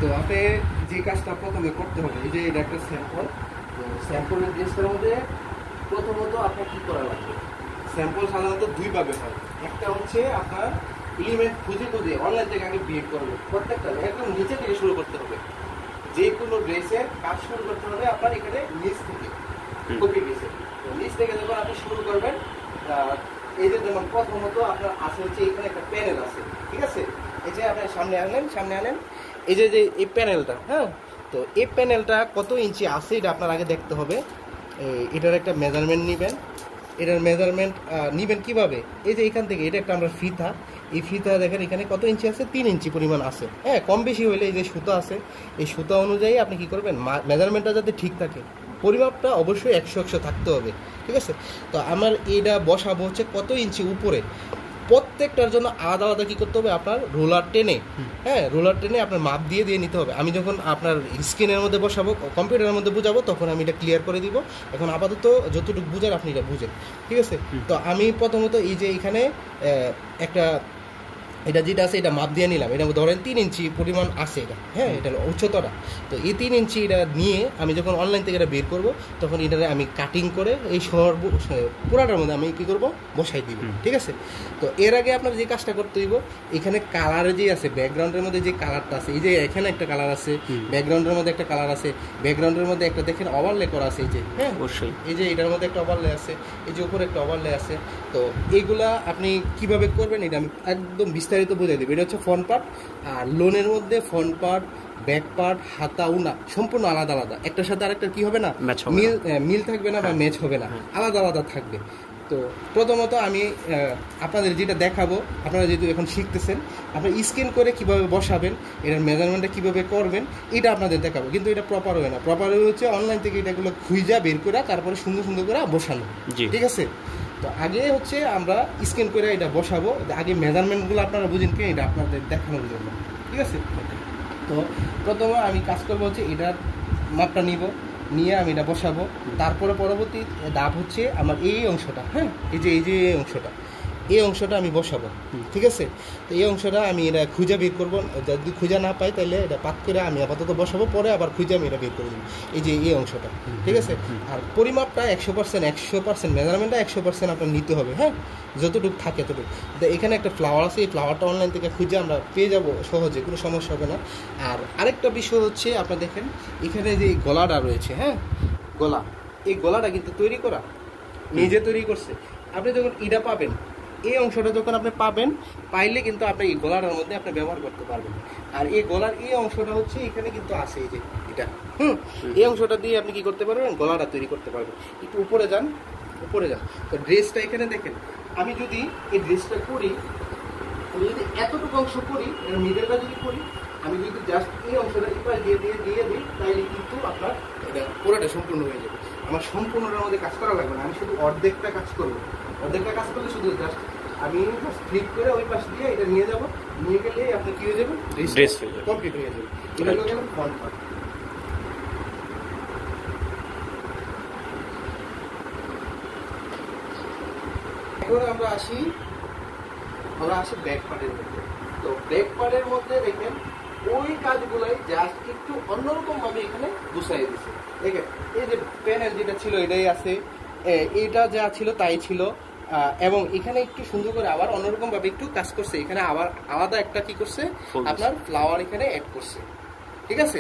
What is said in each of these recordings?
তো আপনি যে কাজটা প্রথমে করতে হবে, এই যে এটা একটা স্যাম্পল, তো স্যাম্পলের ড্রেসটার মধ্যে প্রথমত আপনার কী করা লাগবে, স্যাম্পল সাধারণত দুই ভাবে হয়। একটা হচ্ছে আপনার এলিমেন্ট খুঁজে খুঁজে অনলাইন থেকে আগে বিয়ে করবে, প্রত্যেকটা একদম নিচে থেকে শুরু করতে হবে। যে কোনো ড্রেসের কাজ শুরু করতে হবে আপনার এখানে নিচ থেকে, কপি ড্রেসে নিচ থেকে যখন আপনি শুরু করবেন, এই যে যেমন প্রথমত আপনার আছে হচ্ছে এখানে একটা প্যানেল আছে, ঠিক আছে? এই যে আপনার সামনে আনেন এই যে এই প্যানেলটা, হ্যাঁ, তো এই প্যানেলটা কত ইঞ্চি আছে এটা আপনার আগে দেখতে হবে। এটার একটা মেজারমেন্ট নেবেন। এটার মেজারমেন্ট নেবেন কীভাবে, এই যে এখান থেকে এটা একটা আমরা ফিতা, এই ফিতা দেখেন এখানে কত ইঞ্চি আছে, 3 ইঞ্চি পরিমাণ আছে। হ্যাঁ, কম বেশি হইলে এই যে সুতা আছে, এই সুতা অনুযায়ী আপনি কি করবেন, মেজারমেন্টটা যাতে ঠিক থাকে, পরিমাপটা অবশ্যই 100 থাকতে হবে, ঠিক আছে? তো আমার এইটা বসাবো হচ্ছে কত ইঞ্চি উপরে, প্রত্যেকটার জন্য আলাদা আলাদা কী করতে হবে, আপনার রোলার টেনে, হ্যাঁ, রোলার টেনে আপনার মাপ দিয়ে নিতে হবে। আমি যখন আপনার স্ক্রিনের মধ্যে বসাবো, কম্পিউটারের মধ্যে বুঝাবো, তখন আমি এটা ক্লিয়ার করে দিব। এখন আপাতত যতটুকু বুঝার আপনি এটা বুঝেন, ঠিক আছে? তো আমি প্রথমত এই যে এখানে একটা এটা যেটা আছে এটা মাপ দিয়ে নিলাম, এটা ধরেন 3 ইঞ্চি পরিমাণ আছে এটা, হ্যাঁ, এটা উচ্চতাটা। তো এই 3 ইঞ্চি এটা নিয়ে আমি যখন অনলাইন থেকে এটা বের করবো, তখন এটারে আমি কাটিং করে এই পুরাটার মধ্যে আমি কী করবো, বসাই দিব, ঠিক আছে? তো এর আগে আপনার যে কাজটা করতে হইব, এখানে কালার যে আছে, ব্যাকগ্রাউন্ডের মধ্যে যে কালারটা আছে, এই যে এখানে একটা কালার আছে, ব্যাকগ্রাউন্ডের মধ্যে একটা কালার আছে, ব্যাকগ্রাউন্ডের মধ্যে একটা দেখেন ওভারলে করা আছে, এই যে, হ্যাঁ, অবশ্যই এই যে এটার মধ্যে একটা ওভারলে আছে, এই যে উপরে একটা ওভারলে আছে। তো এইগুলা আপনি কিভাবে করবেন এটা আমি একদম বিস্তারিত বুঝাই দেবো। এটা হচ্ছে ফ্রন্ট পার্ট, আর লোনের মধ্যে ফ্রন্ট পার্ট, ব্যাক পার্ট, হাতা, উনা সম্পূর্ণ আলাদা আলাদা, একটার সাথে আরেকটা কি হবে না, মিল থাকবে না বা ম্যাচ হবে না, আলাদা আলাদা থাকবে। তো প্রথমত আমি আপনাদের যেটা দেখাবো, আপনারা যেহেতু এখন শিখতেছেন, আপনারা স্ক্যান করে কিভাবে বসাবেন, এটার মেজারমেন্টটা কিভাবে করবেন, এটা আপনাদের দেখাবো। কিন্তু এটা প্রপার হয় না, প্রপার হচ্ছে অনলাইন থেকে এটাগুলো খুঁজা বের করে তারপরে সুন্দর সুন্দর করে বসানো, ঠিক আছে? তো আগে হচ্ছে আমরা স্ক্যান করে এটা বসাবো, আগে মেজারমেন্টগুলো আপনারা বুঝেন কি, এটা আপনাদের দেখানোর জন্য, ঠিক আছে? তো প্রথমে আমি কাজ করবো হচ্ছে এটার মাপটা নিয়ে আমি এটা বসাবো। তারপরে পরবর্তী ধাপ হচ্ছে আমার এই অংশটা, হ্যাঁ, এই যে অংশটা আমি বসাবো, ঠিক আছে? তো এই অংশটা আমি এটা খুঁজে বের করবো, যদি খুঁজে না পাই তাহলে এটা পাত করে আমি আপাতত বসাবো, পরে আবার খুঁজে আমি এটা বের করে দেবো, এই যে এই অংশটা, ঠিক আছে? আর পরিমাপটা 100% মেজারমেন্টটা 100% আপনার নিতে হবে, হ্যাঁ, যতটুকু থাকে ততটুকু। তো এখানে একটা ফ্লাওয়ার আছে, এই ফ্লাওয়ারটা অনলাইন থেকে খুঁজে আমরা পেয়ে যাবো সহজে, কোনো সমস্যা হবে না। আর আরেকটা বিষয় হচ্ছে আপনার দেখেন এখানে যে গলাটা রয়েছে, হ্যাঁ, গলা, এই গলাটা কিন্তু তৈরি করা, নিজে তৈরি করছে। আপনি যখন এটা পাবেন, এই অংশটা যখন আপনি পাইলে কিন্তু আপনি এই গলাটার মধ্যে আপনি ব্যবহার করতে পারবেন। আর এই গলার এই অংশটা হচ্ছে এখানে কিন্তু আছে, এই যে এটা, এই অংশটা দিয়ে আপনি কি করতে পারবেন, গলাটা তৈরি করতে পারবেন। একটু উপরে যান। তো ড্রেসটা এখানে দেখেন, আমি যদি এই ড্রেসটা করি, আমি যদি এতটুকু অংশ করি, এর মিডলটা যদি করি, আমি যদি জাস্ট এই অংশটা এবার দিয়ে দিই, তাইলে কিন্তু আপনার এটা পুরোটা সম্পূর্ণ হয়ে যাবে। আমার সম্পূর্ণটার মধ্যে কাজ করা লাগবে না, আমি শুধু অর্ধেকটা কাজ করবো। অর্ধেকটা কাজ করলে শুধু জাস্ট আমি ফ্লিপ করে ওই পাশ দিয়ে এটা নিয়ে যাবো, নিয়ে গেলে আপনার কী হয়ে যাবে, ড্রেস কমপ্লিট হয়ে যাবে। এটা হলো গেলাম ফ্রন্ট পার্ট। এখন আমরা আসি ব্যাক পার্টের মধ্যে। তো ব্যাক পার্টের মধ্যে দেখেন ওই কাজগুলাই জাস্ট একটু অন্যরকম ভাবে এখানে গুছাই দিচ্ছে। দেখেন এই যে প্যানেল যেটা ছিল এটাই আছে, এটা যা ছিল তাই ছিল, এবং এখানে একটু সুন্দর করে আবার অন্যরকম ভাবে একটু কাজ করছে, এখানে আবার আলাদা একটা কি করছে, আপনার ফ্লাওয়ার এখানে অ্যাড করছে, ঠিক আছে?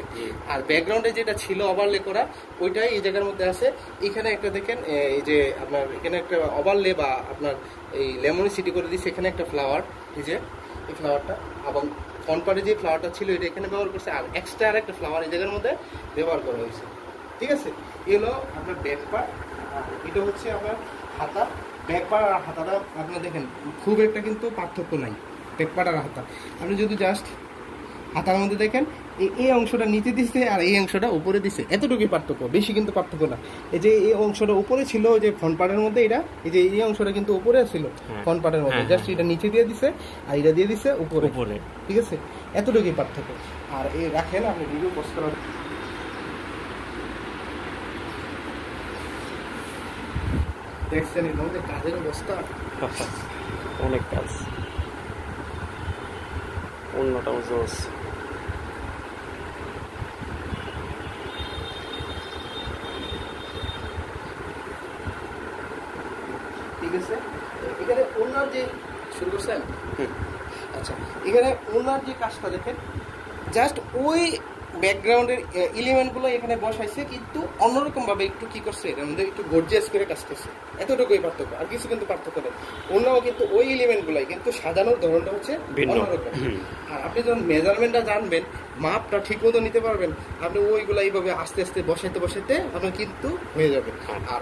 আর ব্যাকগ্রাউন্ডে যেটা ছিল ওভারলে করা, ওইটাই এই জায়গার মধ্যে আছে। এখানে একটা দেখেন, এই যে আপনার এখানে একটা ওভারলে বা আপনার এই লেমন সিটি করে দিচ্ছে, এখানে একটা ফ্লাওয়ার, এই যে এই ফ্লাওয়ারটা, এবং ফ্রন্ট পার্টে যে ফ্লাওয়ারটা ছিল এটা এখানে ব্যবহার করছে, আর এক্সট্রা আর একটা ফ্লাওয়ার এই জায়গার মধ্যে ব্যবহার করা হয়েছে, ঠিক আছে? এগুলো আপনার ব্যাক পার্ট। এটা হচ্ছে আপনার হাতা। ব্যাক পার্ট আর হাতাটা আপনার দেখেন খুব একটা কিন্তু পার্থক্য নাই, ব্যাক পার্ট আর হাতা। আপনি যদি জাস্ট হাতার মধ্যে দেখেন এই অংশটা নিচে দিচ্ছে আর এই অংশটা উপরে দিচ্ছে, এতটুকুই পার্থক্য, বেশি কিন্তু পার্থক্য না। এই যে এই অংশটা উপরে ছিল যে ফ্রন্ট পার্টের মধ্যে, এটা এই যে এই অংশটা কিন্তু উপরে ছিল ফ্রন্ট পার্টের মধ্যে, জাস্ট এটা নিচে দিয়ে দিছে আর এটা দিয়ে দিছে উপরে, ঠিক আছে? এতটুকুই পার্থক্য। আর এই রাখেন, আপনি ভিডিও পোস্ট করার দেখছেন এর মধ্যে কাজের অবস্থা, অনেক কাজ, অন্যটা ঠিক আছে? এখানে ওনার যে শুরু করছেন, আচ্ছা এখানে ওনার যে কাজটা দেখেন, জাস্ট ওই ব্যাকগ্রাউন্ডের এলিমেন্টগুলো এখানে বসাইছে, কিন্তু অন্যরকমভাবে একটু কি করছে, এটার মধ্যে একটু গর্জিয়াস করে কাজ করছে, এতটুকুই পার্থক্য, আর কিছু কিন্তু পার্থক্য নেই। অন্যও কিন্তু ওই এলিমেন্টগুলাই, কিন্তু সাজানোর ধরনটা হচ্ছে অন্যরকম। আর আপনি যখন মেজারমেন্টটা জানবেন, মাপটা ঠিক মতো নিতে পারবেন, আপনি ওইগুলো এইভাবে আস্তে আস্তে বসাইতে বসাইতে আপনার কিন্তু হয়ে যাবে। আর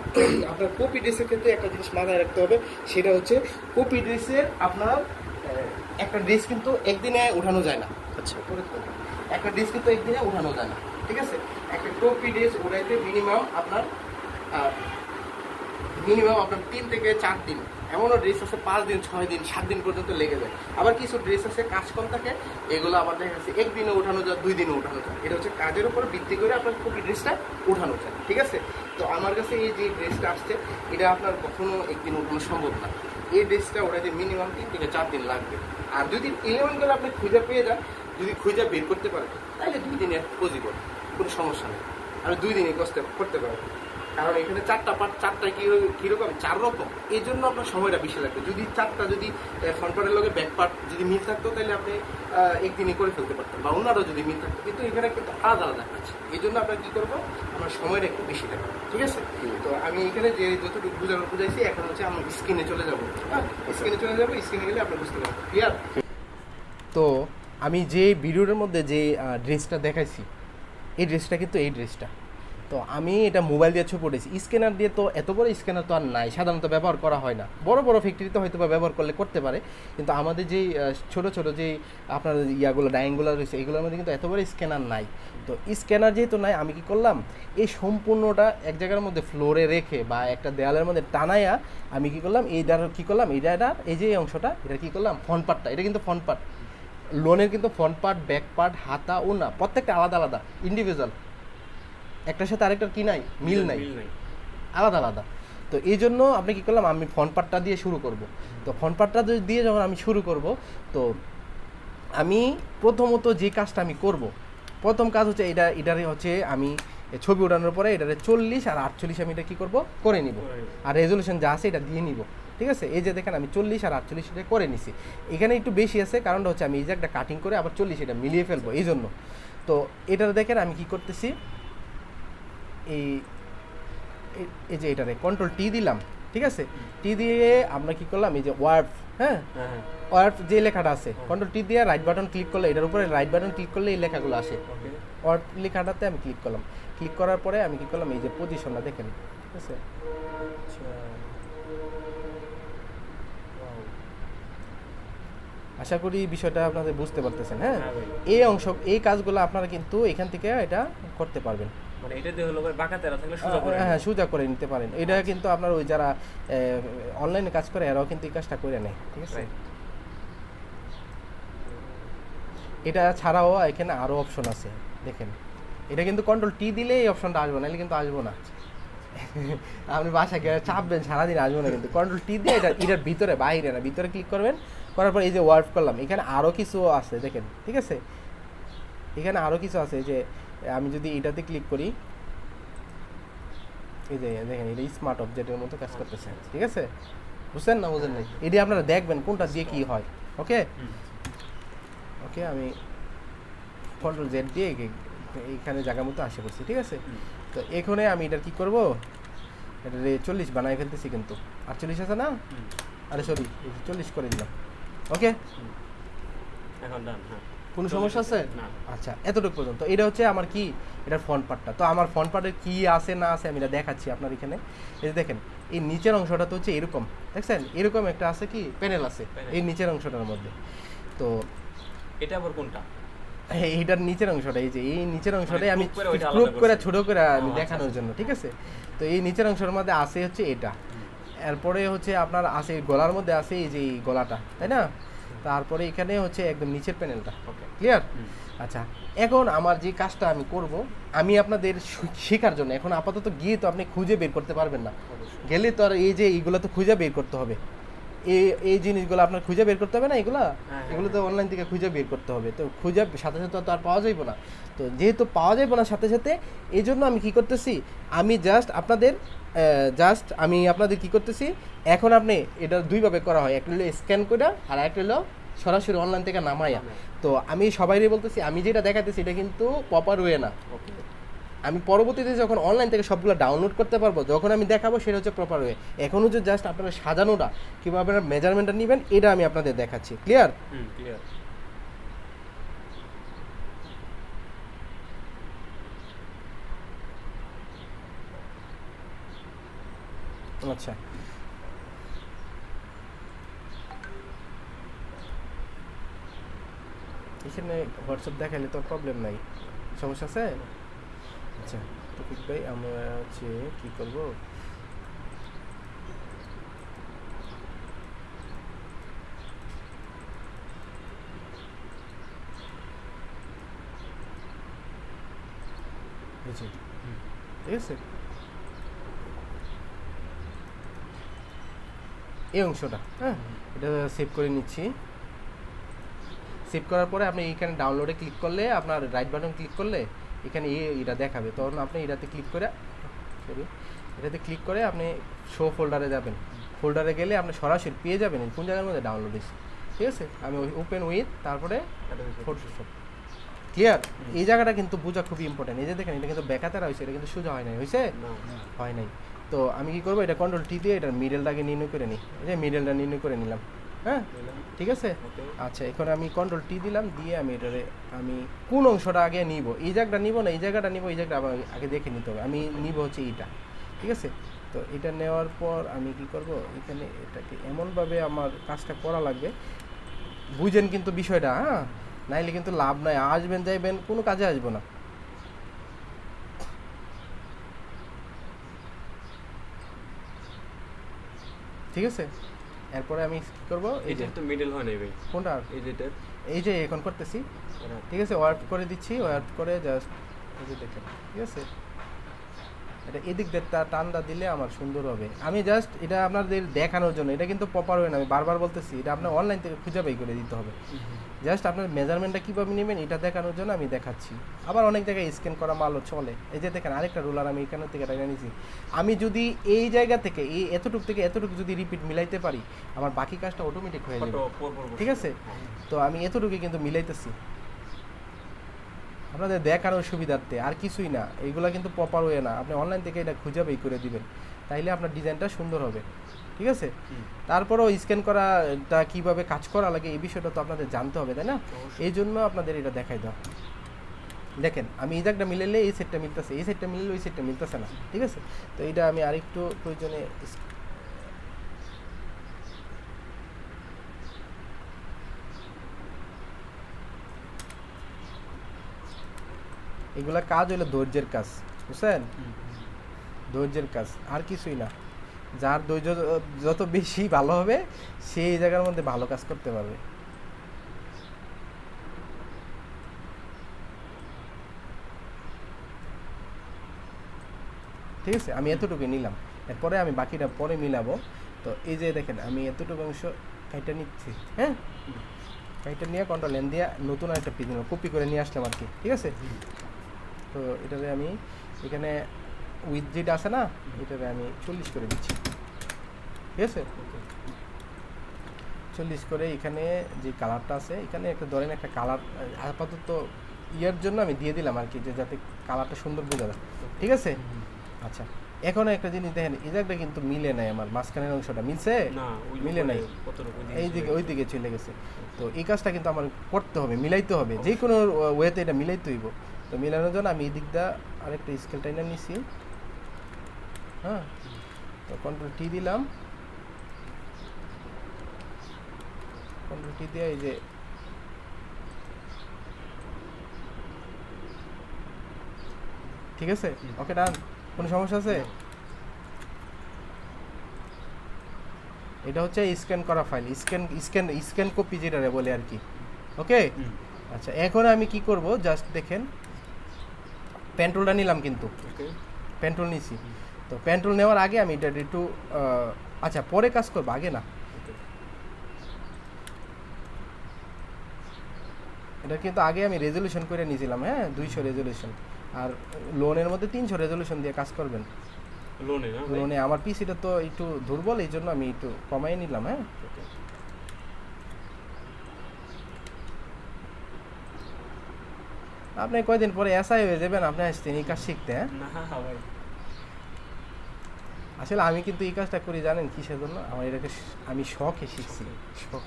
আপনার কপি ড্রেসের ক্ষেত্রে একটা জিনিস মাথায় রাখতে হবে, সেটা হচ্ছে কপি ড্রেসের আপনার একটা ড্রেস কিন্তু একদিনে উঠানো যায় না। আচ্ছা, একটা ড্রেস কিন্তু একদিনে উঠানো যায় না, ঠিক আছে? একটা কপি ড্রেস উঠাইতে মিনিমাম আপনার 3 থেকে 4 দিন, এমনও ড্রেস আছে 5 দিন, 6 দিন, 7 দিন পর্যন্ত লেগে যায়। আবার কিছু ড্রেস আছে কাজ কম থাকে, এগুলো আবার দেখা যাচ্ছে 1 দিনে উঠানো যায়, 2 দিনে উঠানো যায়। এটা হচ্ছে কাজের উপর ভিত্তি করে আপনার কপি ড্রেসটা উঠানো যায়, ঠিক আছে? তো আমার কাছে এই যে ড্রেসটা আসছে, এটা আপনার কখনো একদিন উঠানো সম্ভব না। এই ড্রেসটা ওঠাইতে মিনিমাম 3 থেকে 4 দিন লাগবে। আর যদি এলিমেন্টগুলো আপনি খুঁজে পেয়ে যান, যদি খুঁজে বের করতে পারেন, তাহলে 2 দিনে পসিবল, কোনো সমস্যা নেই। আমি 2 দিনে করতে পারবো। কারণ এখানে 4টা পার্ট, 4টায় কীরকম 4 রকম, এই জন্য আপনার সময়টা বেশি লাগবে। যদি 4টা যদি ফ্রন্ট পার্টের লগে ব্যাক পার্ট যদি মিল থাকতো, তাহলে আপনি একদিনে করে ফেলতে পারতেন, বা ওনারও যদি মিল থাকতো। কিন্তু এখানে কিন্তু আলাদা আলাদা আছে, এই জন্য আপনার কী করবো, আমার সময়টা একটু বেশি লাগবে, ঠিক আছে? তো আমি এখানে যে যতটুকু বুঝাইছি, এখন হচ্ছে আমার স্ক্রিনে চলে যাবো। স্ক্রিনে গেলে আপনার বুঝতে পারবেন, ক্লিয়ার? তো আমি যে ভিডিওর মধ্যে যে ড্রেসটা দেখাইছি, এই ড্রেসটা কিন্তু এই ড্রেসটা, তো আমি এটা মোবাইল দিয়ে ছবি উঠেছি। স্ক্যানার দিয়ে তো এত বড় স্ক্যানার তো আর নাই, সাধারণত ব্যবহার করা হয় না। বড় বড় ফ্যাক্টরিতে হয়তো বা ব্যবহার করতে পারে, কিন্তু আমাদের যেই ছোট ছোট যেই আপনার ইয়াগুলো ডাইংগুলো রয়েছে, এগুলোর মধ্যে কিন্তু এত বড় স্ক্যানার নাই। তো স্ক্যানার যেহেতু নাই, আমি কি করলাম, এই সম্পূর্ণটা এক জায়গার মধ্যে ফ্লোরে রেখে বা একটা দেয়ালের মধ্যে টানাইয়া আমি কি করলাম, এইটার কি করলাম, এইটার এই যে অংশটা, এটা কি করলাম, ফ্রন্ট পার্টটা, এটা কিন্তু ফ্রন্ট পার্ট, লোনের কিন্তু ফ্রন্ট পার্ট, ব্যাক পার্ট, হাতা, ওনা প্রত্যেকটা আলাদা আলাদা, ইন্ডিভিজুয়াল, একটার সাথে আরেকটার কি নাই, মিল নাই, আলাদা আলাদা। তো এই জন্য আপনি কী করলাম, আমি ফ্রন্ট পার্টটা দিয়ে শুরু করব। তো ফ্রন্ট পার্টটা দিয়ে যখন আমি শুরু করব, তো আমি প্রথমত যে কাজটা আমি করব, প্রথম কাজ হচ্ছে এটারে হচ্ছে আমি ছবি ওঠানোর পরে এটারে 40 আর 48 আমি এটা কী করব, করে নিব। আর রেজলিউশন যা আছে এটা দিয়ে নিব, ঠিক আছে? এই যে দেখেন আমি 40 আর 48 এটা করে নিছি। এখানে একটু বেশি আছে, কারণটা হচ্ছে আমি এই যে একটা কাটিং করে আবার 40 এটা মিলিয়ে ফেলবো, এই জন্য। তো এটার দেখেন আমি কি করতেছি, এই যে এটারে কন্ট্রোল টি দিলাম, ঠিক আছে? টি দিয়ে আমরা কি করলাম, এই যে ওয়ার্প, ওয়ার্প যে লেখাটা আছে, কন্ট্রোল টি দিয়ে রাইট বাটন ক্লিক করলে, এটার উপরে রাইট বাটন ক্লিক করলে এই লেখাগুলো আসে। ওয়ার্প লেখাটাতে আমি ক্লিক করলাম, ক্লিক করার পরে আমি কি করলাম, এই যে পজিশনটা দেখেন, ঠিক আছে? আশা করি বিষয়টা আপনাদের বুঝতে পারতেছেন। হ্যাঁ, এই অংশ, এই কাজগুলো আপনারা কিন্তু এখান থেকে এটা করতে পারবেন, মানে এটা দিয়ে হলো বাঁকাতেরা থাকলে সোজা করে, হ্যাঁ সোজা করে নিতে পারেন। এটা কিন্তু আপনার ওই যারা অনলাইনে কাজ করে এরাও কিন্তু এই কাজটা করে নেয়, ঠিক আছে? এটা ছাড়াও এখানে আরও অপশন আছে, দেখেন। এটা কিন্তু কন্ট্রোল টি দিলে এই অপশনটা আসবে, নাহলে কিন্তু আসবো না। আপনি বাসায় গিয়ে চাপবেন, সারাদিন আসবো না। কিন্তু কন্ট্রোল টি দিয়ে এটার ভিতরে, বাইরে না, ভিতরে ক্লিক করবেন, করার পর এই যে ওয়ার্ক করলাম, এখানে আরও কিছু আছে দেখেন, ঠিক আছে? এখানে আরও কিছু আছে, যে আমি যদি এটাতে ক্লিক করি, এই যে দেখেন এটা স্মার্ট অবজেক্টের মতো কাজ করতেছে, ঠিক আছে? বুঝছেন না, বুঝেন নাই? এটি আপনারা দেখবেন কোনটা দিয়ে কি হয়। ওকে ওকে, আমি কন্ট্রোল জেড দিয়ে এইখানে জায়গা মতো আসে করছি, ঠিক আছে? তো এখানে আমি এটার কি করব, এটা 40 বানাই ফেলতেছি, কিন্তু 48 আছে না, আরে সরি 40 করে দিলাম। ওকে, এখন ডান। হ্যাঁ, কোনো সমস্যা আছে? আচ্ছা, এতটুকু পর্যন্ত। এটা হচ্ছে আমার কি, এটার ফ্রন্ট পার্টটা। তো আমার ফ্রন্ট পার্টের কী আছে না আছে আমি এটা দেখাচ্ছি আপনার এখানে। এই যে দেখেন, এই নিচের অংশটা তো হচ্ছে এরকম, দেখছেন? এরকম একটা আছে কি প্যানেল আছে এই নিচের অংশটার মধ্যে। তো এটা আবার কোনটা? এইটার নিচের অংশটা, এই যে এই নিচের অংশটাই আমি গ্রুপ করে ছোট করে আমি দেখানোর জন্য, ঠিক আছে? তো এই নিচের অংশের মধ্যে আছে হচ্ছে এটা, এরপরে হচ্ছে আপনার আছে গলার মধ্যে আছে এই যে গলাটা, তাই না? তারপরে এখানে হচ্ছে একদম নিচের প্যানেলটা। ক্লিয়ার? আচ্ছা, এখন আমার যে কাজটা আমি করব, আমি আপনাদের শেখার জন্য, এখন আপাতত গিয়ে তো আপনি খুঁজে বের করতে পারবেন না, গেলে তো আর এই যে এইগুলো তো খুঁজে বের করতে হবে, এই এই জিনিসগুলো আপনার খুঁজে বের করতে হবে না, এগুলো হ্যাঁ, এগুলো তো অনলাইন থেকে খুঁজে বের করতে হবে, তো খুঁজে সাথে সাথে তো আর পাওয়া যাইব না। তো যেহেতু পাওয়া যাইব না সাথে সাথে, এই জন্য আমি কি করতেছি, আমি আপনাদের কি করতেছি, এখন আপনি এটা দুইভাবে করা হয়, একটা হলো স্ক্যান করে আর একটা হলো সরাসরি অনলাইন থেকে নামাইয়া। তো আমি সবাইরই বলতেছি, আমি যেটা দেখাতেছি এটা কিন্তু প্রপার ওয়ে না। ওকে। আমি পরবর্তীতে যখন অনলাইন থেকে সবগুলো ডাউনলোড করতে পারবো, যখন আমি দেখাবো সেটা হচ্ছে প্রপার ওয়ে। এখন হচ্ছে জাস্ট আপনারা সাজানোটা কীভাবে আপনারা মেজারমেন্টটা নেবেন এটা আমি আপনাদের দেখাচ্ছি। ক্লিয়ার? ক্লিয়ার। আচ্ছা, এখানে হোয়াটসঅ্যাপ দেখাইলে তো প্রবলেম নাই, সমস্যা আছে? আচ্ছা তৌফিক ভাই, আমরা হচ্ছে কী করবো, বুঝি, ঠিক আছে, এই অংশটা, হ্যাঁ এটা সেভ করে নিচ্ছি। সেভ করার পরে আপনি এইখানে ডাউনলোডে ক্লিক করলে, আপনার রাইট বাটন ক্লিক করলে এখানে এটা দেখাবে, তখন আপনি এটাতে ক্লিক করে, সরি, এটাতে ক্লিক করে আপনি শো ফোল্ডারে যাবেন। ফোল্ডারে গেলে আপনি সরাসরি পেয়ে যাবেন কোন জায়গার মধ্যে ডাউনলোড হয়েছে। ঠিক আছে, আমি ওপেন উইথ তারপরে ফটোশপ। ক্লিয়ার? এই জায়গাটা কিন্তু বোঝা খুবই ইম্পর্টেন্ট। এই যে দেখেন এটা কিন্তু বেকাতারা হয়েছে, এটা কিন্তু সোজা হয় নাই, হয়েছে? হয় নাই। তো আমি কি করবো, এটা কন্ট্রোল টি দিয়ে এটার মিডলটাকে নির্ণয় করে নিই। এই যে মিডলটা নির্ণয় করে নিলাম, হ্যাঁ ঠিক আছে। আচ্ছা, এখন আমি কন্ট্রোল টি দিলাম, দিয়ে আমি এটারে আমি কোন অংশটা আগে নিব, এই জায়গাটা নিব না এই জায়গাটা নিব, এই জায়গাটা আবার আগে দেখে নিতে হবে। আমি নিব হচ্ছে এইটা, ঠিক আছে। তো এটা নেওয়ার পর আমি কি করব, এখানে এটাকে এমনভাবে আমার কাজটা করা লাগবে, বুঝেন কিন্তু বিষয়টা, হ্যাঁ, নাইলে কিন্তু লাভ নাই, আসবেন যাইবেন কোনো কাজে আসবো না। ঠিক আছে, এরপরে আমি কি করব, এই যে তো মিডল হয় না ভাই, কোনটা, এই যে এখন করতেছি, ঠিক আছে, ওয়ার্প করে দিচ্ছি, ওয়ার্প করে জাস্ট এই যে দেখেন, ঠিক আছে, এটা এদিক দিয়ে টানটা দিলে আমার সুন্দর হবে। আমি জাস্ট এটা আপনাদের দেখানোর জন্য, এটা কিন্তু প্রপার হয় না, আমি বারবার বলতেছি, এটা আপনার অনলাইন থেকে খুঁজে বাই করে দিতে হবে। জাস্ট আপনার মেজারমেন্টটা কীভাবে নেবেন এটা দেখানোর জন্য আমি দেখাচ্ছি। আবার অনেক জায়গায় স্ক্যান করা মালও চলে। এই যে দেখেন আরেকটা রুলার আমি এখান থেকে টাইনা নিয়েছি। আমি যদি এই জায়গা থেকে এই এতটুকু থেকে এতটুকু যদি রিপিট মিলাইতে পারি, আমার বাকি কাজটা অটোমেটিক হয়ে যাবে, ঠিক আছে। তো আমি এতটুকু কিন্তু মিলাইতেছি আপনাদের দেখানোর সুবিধার্থে, আর কিছুই না। এইগুলা কিন্তু প্রপার ওয়ে না, আপনি অনলাইন থেকে এটা খুঁজে বের করে দিবেন, তাইলে আপনার ডিজাইনটা সুন্দর হবে, ঠিক আছে। তারপরেও স্ক্যান করাটা কীভাবে কাজ করা লাগে এই বিষয়টা তো আপনাদের জানতে হবে, তাই না? এই জন্য আপনাদের এটা দেখাই দাও। দেখেন আমি এই জায়গাটা মিলাইলে এই সেটটা মিলতেছে, এই সেটটা মিললে ওই সেটটা মিলতেছে না, ঠিক আছে। তো এটা আমি আরেকটু প্রয়োজনে এগুলা কাজ হলো ধৈর্যের কাজ, বুঝছেন? ধৈর্যের কাজ, আর কিছুই না। যার ধৈর্য যত বেশি ভালো হবে সেই জায়গার মধ্যে ভালো কাজ করতে পারবে। ঠিক আছে, আমি এতটুকু নিলাম, এরপরে আমি বাকিটা পরে মিলাবো। তো এই যে দেখেন আমি এতটুকু অংশ কাইটা নিচ্ছি, হ্যাঁ, কাইটা নিয়ে কন্ট্রোল এন দিয়ে নতুন একটা পিস কপি করে নিয়ে আসলাম আর কি, ঠিক আছে। তো এটাতে আমি এখানে উইথ যেটা আছে না, এটাতে আমি 40 করে দিচ্ছি, ঠিক আছে। 40 করে এখানে যে কালারটা আছে, এখানে একটা ধরেন একটা কালার আপাতত ইয়ার জন্য আমি দিয়ে দিলাম আর কি, যে যাতে কালারটা সুন্দর বোঝা যায়, ঠিক আছে। আচ্ছা, এখন একটা জিনিস দেখেন, এই জায়গাটা কিন্তু মিলে নাই, আমার মাঝখানের অংশটা মিলছে, মিলে নাই, এই দিকে ওই দিকে চলে গেছে। তো এই কাজটা কিন্তু আমার করতে হবে, মিলাইতে হবে, যে কোনো ওয়েতে এটা মিলাইতে হইব। তো মিলানোর জন্য আমি এই দিকটা আরেকটা স্কেল টাইনার নিছি, হ্যাঁ। তো কন্ট্রোল টি দিলাম, কন্ট্রোল টি দিয়ে এই যে ঠিক আছে, ওকে ডান। কোনো সমস্যা আছে? এটা হচ্ছে স্ক্যান করা ফাইল, স্ক্যান কপি যেটা বলে আর কি, ওকে। আচ্ছা, এখন আমি কি করব, জাস্ট দেখেন পেন্টুলটা নিলাম, কিন্তু পেন্টুল নিছি। তো পেন্টুল নেওয়ার আগে আমি এটা একটু আচ্ছা পরে কাজ করবো, আগে না। এটা কিন্তু আগে আমি রেজলিউশন করে নিয়েছিলাম, হ্যাঁ 200 রেজলিউশন, আর লোনের মধ্যে 300 রেজলিউশন দিয়ে কাজ করবেন। লোনে না ভাই? লোনে আমার পিসিটা তো একটু দুর্বল, এই জন্য আমি একটু কমাই নিলাম। হ্যাঁ Okay. আপনি কয়দিন পরে এসআই হয়ে যাবেন, আপনি আসছেন এই কাজ শিখতে। হ্যাঁ না ভাই, আসলে আমি কিন্তু এই কাজটা করি জানেন কিসের জন্য, আমার এটাকে আমি শখে শিখছি, শখ।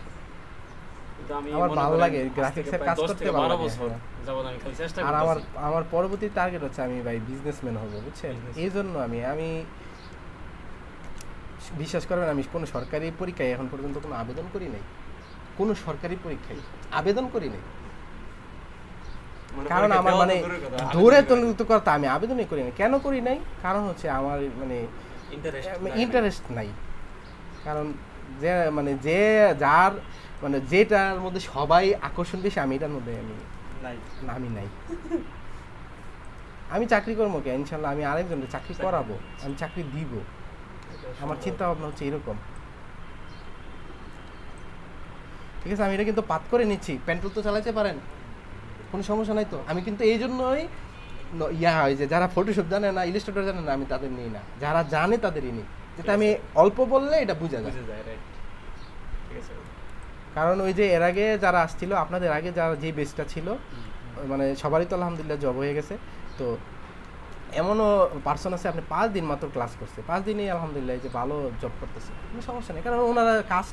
কিন্তু আমি আমার মনে ভালো করেন লাগে, আজ থেকে গ্রাফিক্সের প্রায় কাজ 10 করতে থেকে ভালো 12 লাগে, বছর হ্যাঁ। যাবত আমি খালি চেষ্টা আর আমার করতেছি। আমার পরবর্তী টার্গেট হচ্ছে আমি ভাই বিজনেসম্যান হব, বুঝছেন। Businessman। এই জন্য আমি বিশ্বাস করবেন আমি কোনো সরকারি পরীক্ষায় এখন পর্যন্ত কোনো আবেদন করি নাই, কোনো সরকারি পরীক্ষায় আবেদন করি নাই। মানে কারণ পরীক্ষা আমার দেওয়া মানে তো দূরের কথা, ধরে আবেদন তো করতে আমি আবেদনই করি নাই। কেন করি নাই? কারণ হচ্ছে আমার মানে ইন্টারেস্ট নাই। কারণ যে যার মানে যেটার মধ্যে সবাই আকর্ষণ বেশি, আমি এটার মধ্যে আমি নাই। আমি চাকরি করবো কে? ইনশাল্লাহ আমি আরেকজনকে চাকরি করাবো, আমি চাকরি দিব। আমার চিন্তা ভাবনা হচ্ছে এরকম। ঠিক আছে, আমি এটা কিন্তু পাত করে নিচ্ছি। পেন্ট্রোল তো চালাতে পারেন, কোনো সমস্যা নাই তো। আমি কিন্তু এই জন্যই হয় যে যারা ফটোশপ জানে না, ইলাস্ট্রেটর জানে না, আমি তাদের নিই না। যারা জানে তাদেরই নিই, যেটা আমি অল্প বললে এটা বোঝা যায়। রাইট। ঠিক আছে। কারণ ওই যে এর আগে যারা আসছিল, আপনাদের আগে যারা যে বেসটা ছিল, মানে সবারই তো আলহামদুলিল্লাহ জব হয়ে গেছে। তো এমনও পার্সন আছে আপনি 5 দিন মাত্র ক্লাস করছে, 5 দিনেই আলহামদুলিল্লাহ এই যে ভালো জব করতেছে, কোনো সমস্যা নেই। কারণ ওনারা কাজ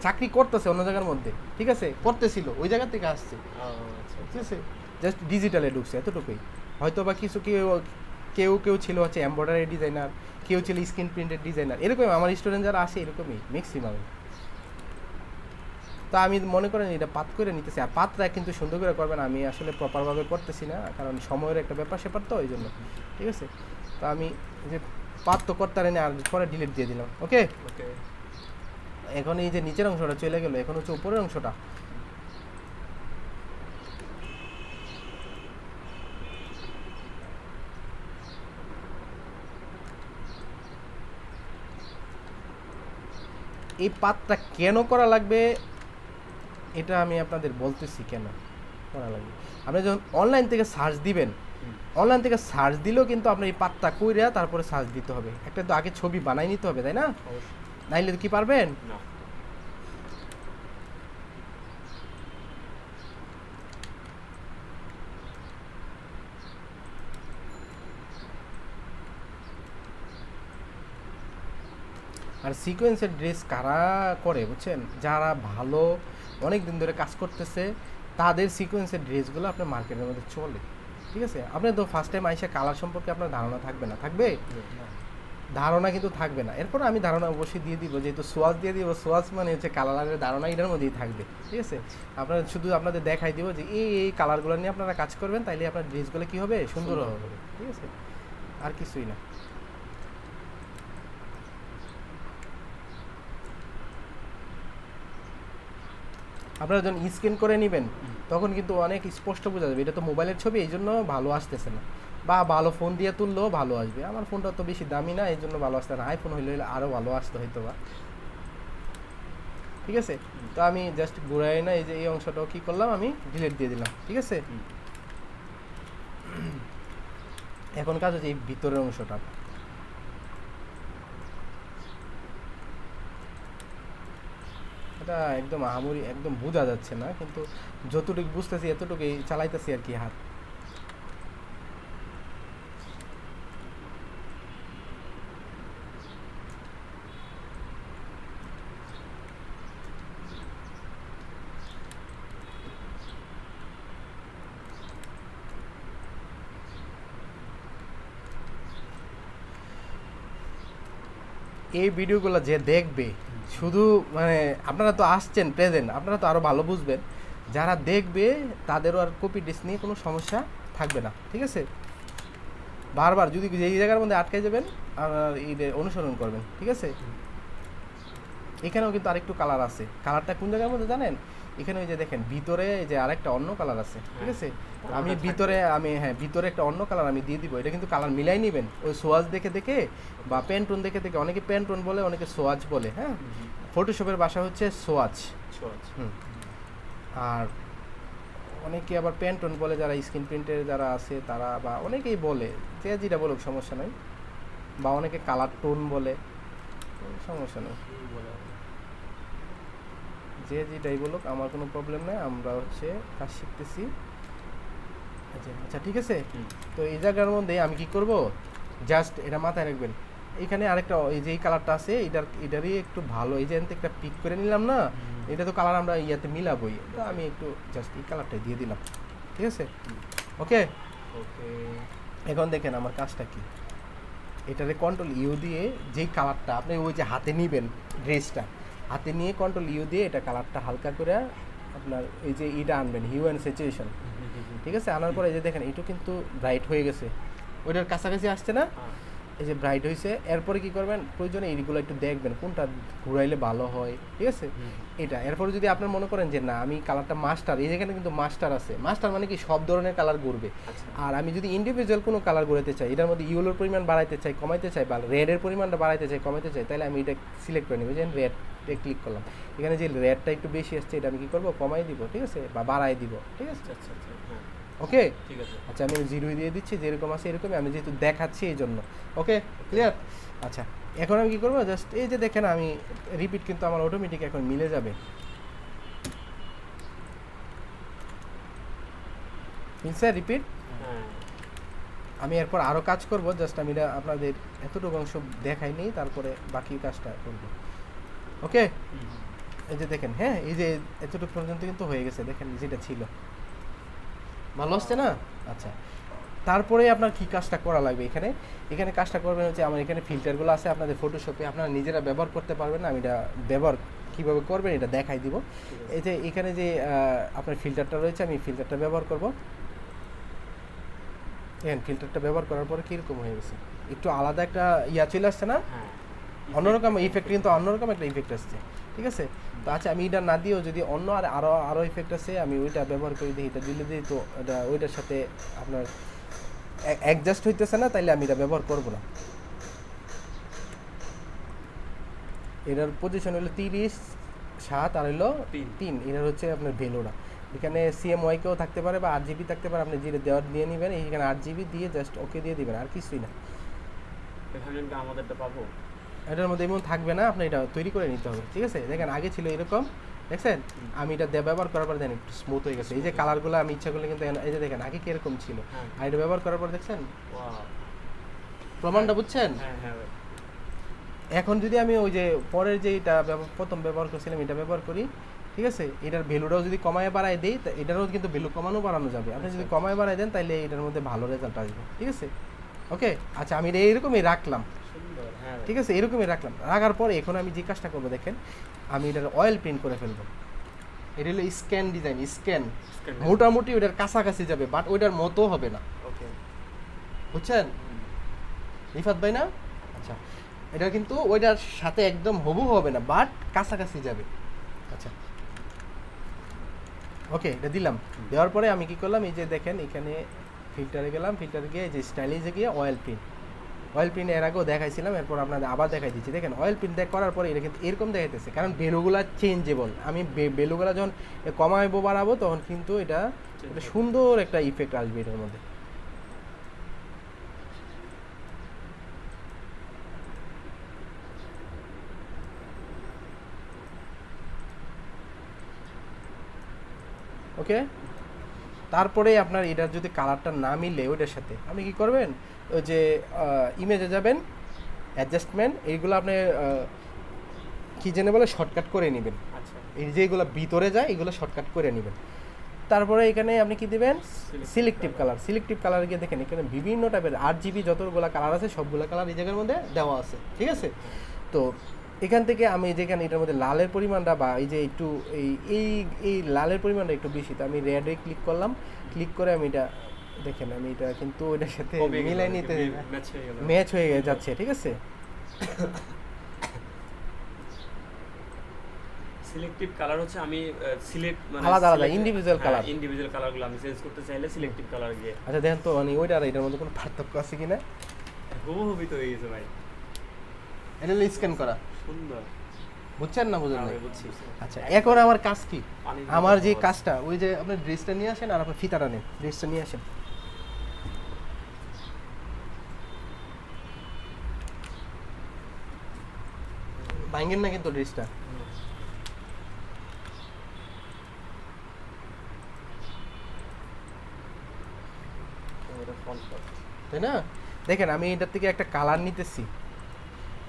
চাকরি করতেছে অন্য জায়গার মধ্যে, ঠিক আছে, করতেছিল ওই জায়গা থেকে আসছে, আচ্ছা। ঠিক আছে, জাস্ট ডিজিটালে ঢুকছে, এতটুকুই। হয়তো বা কিছু কেউ ছিল হচ্ছে এমব্রয়ডারি ডিজাইনার, কেউ ছিল স্ক্রিন প্রিন্টের ডিজাইনার, এরকমই আমার স্টুডেন্ট যারা আসে এরকমই ম্যাক্সিমাম। তা আমি মনে করেন এটা পাত করে নিতেছি, আর পাতটা কিন্তু সুন্দর করে করবেন। আমি আসলে প্রপারভাবে করতেছি না, কারণ সময়ের একটা ব্যাপার স্যাপার তো, এই জন্য। ঠিক আছে, তো আমি যে পাত তো করতে পারি না, আর পরে ডিলিট দিয়ে দিলাম। ওকে, ওকে। এখন এই যে নিচের অংশটা চলে গেল, এখন হচ্ছে উপরের অংশটা। এই পাতটা কেন করা লাগবে এটা আমি আপনাদের বলতেছি কেন করা লাগবে। আপনি যখন অনলাইন থেকে সার্চ দিবেন, অনলাইন থেকে সার্চ দিলেও কিন্তু আপনার এই পাতটা কইরা তারপরে সার্চ দিতে হবে। একটা তো আগে ছবি বানাই নিতে হবে, তাই না? অবশ্যই। নাইলে তো কি পারবেন? না। আর সিকোয়েন্সের ড্রেস কারা করে বুঝছেন? যারা ভালো অনেক দিন ধরে কাজ করতেছে, তাদের সিকোয়েন্সের ড্রেসগুলো আপনার মার্কেটের মধ্যে চলে। ঠিক আছে, আপনি তো ফার্স্ট টাইম আইসা কালার সম্পর্কে আপনার ধারণা থাকবে না, থাকবে ধারণা কিন্তু থাকবে না। এরপর আমি ধারণা অবশ্যই দিয়ে দিব, যেহেতু সোয়াচ দিয়ে দিব, সোয়াচ মানে হচ্ছে কালারের ধারণা এটার মধ্যেই থাকবে। ঠিক আছে, আপনারা শুধু আপনাদের দেখাই দিব যে এই কালারগুলো নিয়ে আপনারা কাজ করবেন, তাইলে আপনার ড্রেসগুলো কী হবে? সুন্দর হবে। ঠিক আছে, আর কিছুই না। আপনারা যখন স্ক্যান করে নেবেন তখন কিন্তু অনেক স্পষ্ট বোঝা যাবে। এটা তো মোবাইলের ছবি, এই জন্য ভালো আসতেছে না, বা ভালো ফোন দিয়ে তুললেও ভালো আসবে। আমার ফোনটা তো বেশি দামি না, এই জন্য ভালো আসতে না। আইফোন হইলে আরও ভালো আসতে হয়তো বা। ঠিক আছে, তো আমি জাস্ট ঘুরাই না, এই যে এই অংশটাও কী করলাম, আমি ডিলিট দিয়ে দিলাম। ঠিক আছে, এখন কাজ হচ্ছে এই ভিতরের অংশটা। এটা একদম আহামরি একদম বোঝা যাচ্ছে না, কিন্তু যতটুকু বুঝতেছি এতটুকুই চালাইতেছি আর কি হাত। এই ভিডিওগুলো যে দেখবে, শুধু মানে আপনারা তো আসছেন প্রেজেন্ট, আপনারা তো আরও ভালো বুঝবেন। যারা দেখবে তাদেরও আর কপি ডিস নিয়ে কোনো সমস্যা থাকবে না। ঠিক আছে, বারবার যদি এই জায়গার মধ্যে আটকে যাবেন আর এই অনুসরণ করবেন। ঠিক আছে, এখানেও কিন্তু আরেকটু কালার আছে। কালারটা কোন জায়গার মধ্যে জানেন? এখানে ওই যে দেখেন ভিতরে যে আরেকটা অন্য কালার আছে। ঠিক আছে, আমি ভিতরে একটা অন্য কালার আমি দিয়ে দিব। এটা কিন্তু কালার মিলাই নেবেন ওই সোয়াজ দেখে দেখে, বা প্যান্টুন দেখে দেখে। অনেকে প্যান্টুন বলে, অনেকে সোয়াজ বলে। হ্যাঁ, ফটোশপের ভাষা হচ্ছে সোয়াজ। আর অনেকে আবার প্যান্টন বলে, যারা স্ক্রিন প্রিন্টের যারা আছে তারা, বা অনেকেই বলে, যে যেটা বলুক সমস্যা নাই, বা অনেকে কালার টোন বলে, সমস্যা নেই, যে যেটাই বলুক আমার কোনো প্রবলেম নেই, আমরা হচ্ছে কাজ শিখতেছি। আচ্ছা ঠিক আছে। তো এই জায়গার মধ্যে আমি কি করব, জাস্ট এটা মাথায় রাখবেন, এখানে আরেকটা এই যে এই কালারটা আছে এটারই একটু ভালো, এই যে একটা পিক করে নিলাম না, এটা তো কালার আমরা ইয়াতে মিলাবই, তো আমি একটু জাস্ট এই কালারটা দিয়ে দিলাম, ঠিক আছে। ওকে, এখন দেখেন আমার কাজটা কি, এটারে কন্ট্রোল ইউ দিয়ে যেই কালারটা আপনি ওই যে হাতে নিবেন, ড্রেসটা হাতে নিয়ে কন্ট্রোল ইউ দিয়ে এটা কালারটা হালকা করে আপনার এই যে এটা আনবেন, হিউ অ্যান্ড স্যাচুরেশন, ঠিক আছে। আনার পরে এই যে দেখেন এটা কিন্তু ব্রাইট হয়ে গেছে, ওইটার কাছাকাছি আসছে না, এই যে ব্রাইট হয়েছে। এরপরে কি করবেন, প্রয়োজনে এইগুলো একটু দেখবেন কোনটা ঘুরাইলে ভালো হয়, ঠিক আছে এটা। এরপরে যদি আপনার মনে করেন যে না আমি কালারটা মাস্টার, এই যেখানে কিন্তু মাস্টার আছে, মাস্টার মানে কি সব ধরনের কালার ঘুরবে। আর আমি যদি ইন্ডিভিজুয়াল কোনো কালার ঘুরাতে চাই, এটার মধ্যে ইউলোর পরিমাণ বাড়াইতে চাই কমাইতে চাই, বা রেডের পরিমাণটা বাড়াইতে চাই কমাইতে চাই, তাহলে আমি এটা সিলেক্ট করে নেব, যে রেডে ক্লিক করলাম, এখানে যে রেডটা একটু বেশি আসছে এটা আমি কি করবো, কমাই দিব, ঠিক আছে, বা বাড়াই দিব, ঠিক আছে। ওকে ঠিক আছে। আচ্ছা আমি 0 দিয়ে দিচ্ছি, যেরকম আছে এরকমই, আমি যেহেতু দেখাচ্ছি এই জন্য। Okay clear. আচ্ছা এখন আমি কি করবো, জাস্ট এই যে দেখেন আমি রিপিট কিন্তু আমার অটোমেটিক এখন মিলে যাবে, মিলছে রিপিট। আমি এরপর আরও কাজ করব, জাস্ট আমি এটা আপনাদের এতটুকু অংশ দেখাই নেই, তারপরে বাকি কাজটা করব। ওকে এই যে দেখেন, হ্যাঁ এই যে এতটুকু পর্যন্ত কিন্তু হয়ে গেছে, দেখেন যেটা ছিল ভালো আসছে না। আচ্ছা তারপরে আপনার কি কাজটা করা লাগবে, এখানে কাজটা করবেন হচ্ছে আমার এখানে ফিল্টারগুলো আছে আপনাদের ফটোশপে, আপনারা নিজেরা ব্যবহার করতে পারবেন, আমি এটা ব্যবহার কীভাবে করবেন এটা দেখাই দিব। এই যে এখানে যে আপনার ফিল্টারটা রয়েছে, আমি ফিল্টারটা ব্যবহার করব। দেখেন ফিল্টারটা ব্যবহার করার পরে কীরকম হয়ে গেছে, একটু আলাদা একটা ইয়া চলে আসছে না, অন্যরকম ইফেক্ট, কিন্তু অন্যরকম একটা ইফেক্ট আসছে, ঠিক আছে। তো আচ্ছা আমি এটা না দিয়েও যদি অন্য আরও ইফেক্ট আছে আমি ওইটা ব্যবহার করে দিই, এটা দিলে দিই তো এটা ওইটার সাথে আপনার অ্যাডজাস্ট হইতেছে না, তাইলে আমি এটা ব্যবহার করব না। এটার পজিশন হলো 30/7 আর হলো 3, এটার হচ্ছে আপনার ভ্যালুটা। এখানে CMYKও থাকতে পারে বা 8GB থাকতে পারে, আপনি যেটা দেওয়ার দিয়ে নেবেন, এইখানে 8GB দিয়ে জাস্ট ওকে দিয়ে দিবেন, আর কিছুই না। এখানে আমাদেরটা পাবো, এটার মধ্যে এমন থাকবে না, আপনি এটা তৈরি করে নিতে হবে, ঠিক আছে। দেখেন আগে ছিল এরকম, দেখছেন আমি এটা ব্যবহার করার পর দেখেন একটু স্মুথ হয়ে গেছে, এই যে কালারগুলো আমি ইচ্ছা করলে কিন্তু এই যে দেখেন আগে কিরকম ছিল, আর এটা ব্যবহার করার পর দেখছেন প্রমাণটা বুঝছেন। এখন যদি আমি ওই যে পরের যে এটা প্রথম ব্যবহার করছিলাম এটা ব্যবহার করি, ঠিক আছে, এটার ভ্যালুটাও যদি কমায় বাড়ায় দেই, এটারও কিন্তু ভ্যালু কমানো বাড়ানো যাবে, আপনি যদি কমায় বাড়ায় দেন তাহলে এটার মধ্যে ভালো রেজাল্ট আসবে, ঠিক আছে। ওকে আচ্ছা আমি এটা এরকমই রাখলাম, ঠিক আছে, এরকমই রাখলাম। রাখার পরে এখন আমি যে কাজটা করবো দেখেন, আমি এটার অয়েল প্রিন্ট করে ফেলবো। এটা হলো স্ক্যান ডিজাইন, স্ক্যান মোটামুটি ওইটার কাছাকাছি যাবে, বাট ওইটার মতো হবে না, বুঝছেন রিফাত ভাই না। আচ্ছা এটা কিন্তু ওইটার সাথে একদম হুবহু হবে না, বাট কাছাকাছি যাবে। আচ্ছা ওকে এটা দিলাম, দেওয়ার পরে আমি কি করলাম, এই যে দেখেন এখানে ফিল্টারে গেলাম, ফিল্টারে গিয়ে যে স্টাইলিশে গিয়ে অয়েল প্রিন্ট এর আগেও দেখাইছিলাম, এরপর আপনাদের আবার দেখাই দিচ্ছি। দেখেন অয়েল প্রিন্ট করার পরে এটা কিন্তু এরকম দেখাইতেছে, কারণ ভ্যালুগুলো চেঞ্জেবল। আমি ভ্যালুগুলো যখন কমাইবো বাড়াবো তখন কিন্তু এটা সুন্দর একটা ইফেক্ট আসবে এটার মধ্যে। ওকে তারপরে আপনার এটার যদি কালারটা না মিলে ওইটার সাথে আপনি কি করবেন, ওই যে ইমেজে যাবেন, অ্যাডজাস্টমেন্ট, এইগুলো আপনি কি জেনে বলে শর্টকাট করে নেবেন। এই যেগুলো ভিতরে যায় এগুলো শর্টকাট করে নেবেন। তারপরে এখানে আপনি কি দিবেন, সিলেক্টিভ কালার গিয়ে দেখেন এখানে বিভিন্ন টাইপের 8GB যতগুলো কালার আছে সবগুলো কালার এই জায়গার মধ্যে দেওয়া আছে, ঠিক আছে। তো এখান থেকে আমি যেখানে এটার মধ্যে লালের পরিমাণটা বা এই যে একটু এই লালের পরিমাণটা একটু বেশি, তো আমি রেডে ক্লিক করলাম, ক্লিক করে আমি এটা দেখেন আমি এটা কিন্তু ওইটার সাথে মিলাই নিতে ম্যাচ হয়ে যাচ্ছে, ঠিক আছে। সিলেক্টিভ কালার হচ্ছে আমি সিলেক্ট মানে আলাদা ইন্ডিভিজুয়াল কালারগুলো আমি চেঞ্জ করতে চাইলে সিলেক্টিভ কালার গিয়ে আচ্ছা দেখেন তো মানে ওইটা আর এটার মধ্যে কোনো পার্থক্য আছে কিনা। হুবহু তো হয়ে গেছে ভাই, এটা হলো স্ক্যান করা, সুন্দর। বুঝছেন না বুঝেন না? আমি বুঝছি। আচ্ছা এখন আমার কাজ কি, পানির আমার যে বোতল আছে। কাজটা ওই যে আপনার ড্রেসটা নিয়ে আসেন আর আপনার ফিতাটা নেন, ড্রেসটা নিয়ে আসেন। ভাঙেন না কিন্তু ড্রেসটা। এটা ফন্ট কর। তাই না? দেখেন আমি এটার থেকে একটা কালার নিতেছি,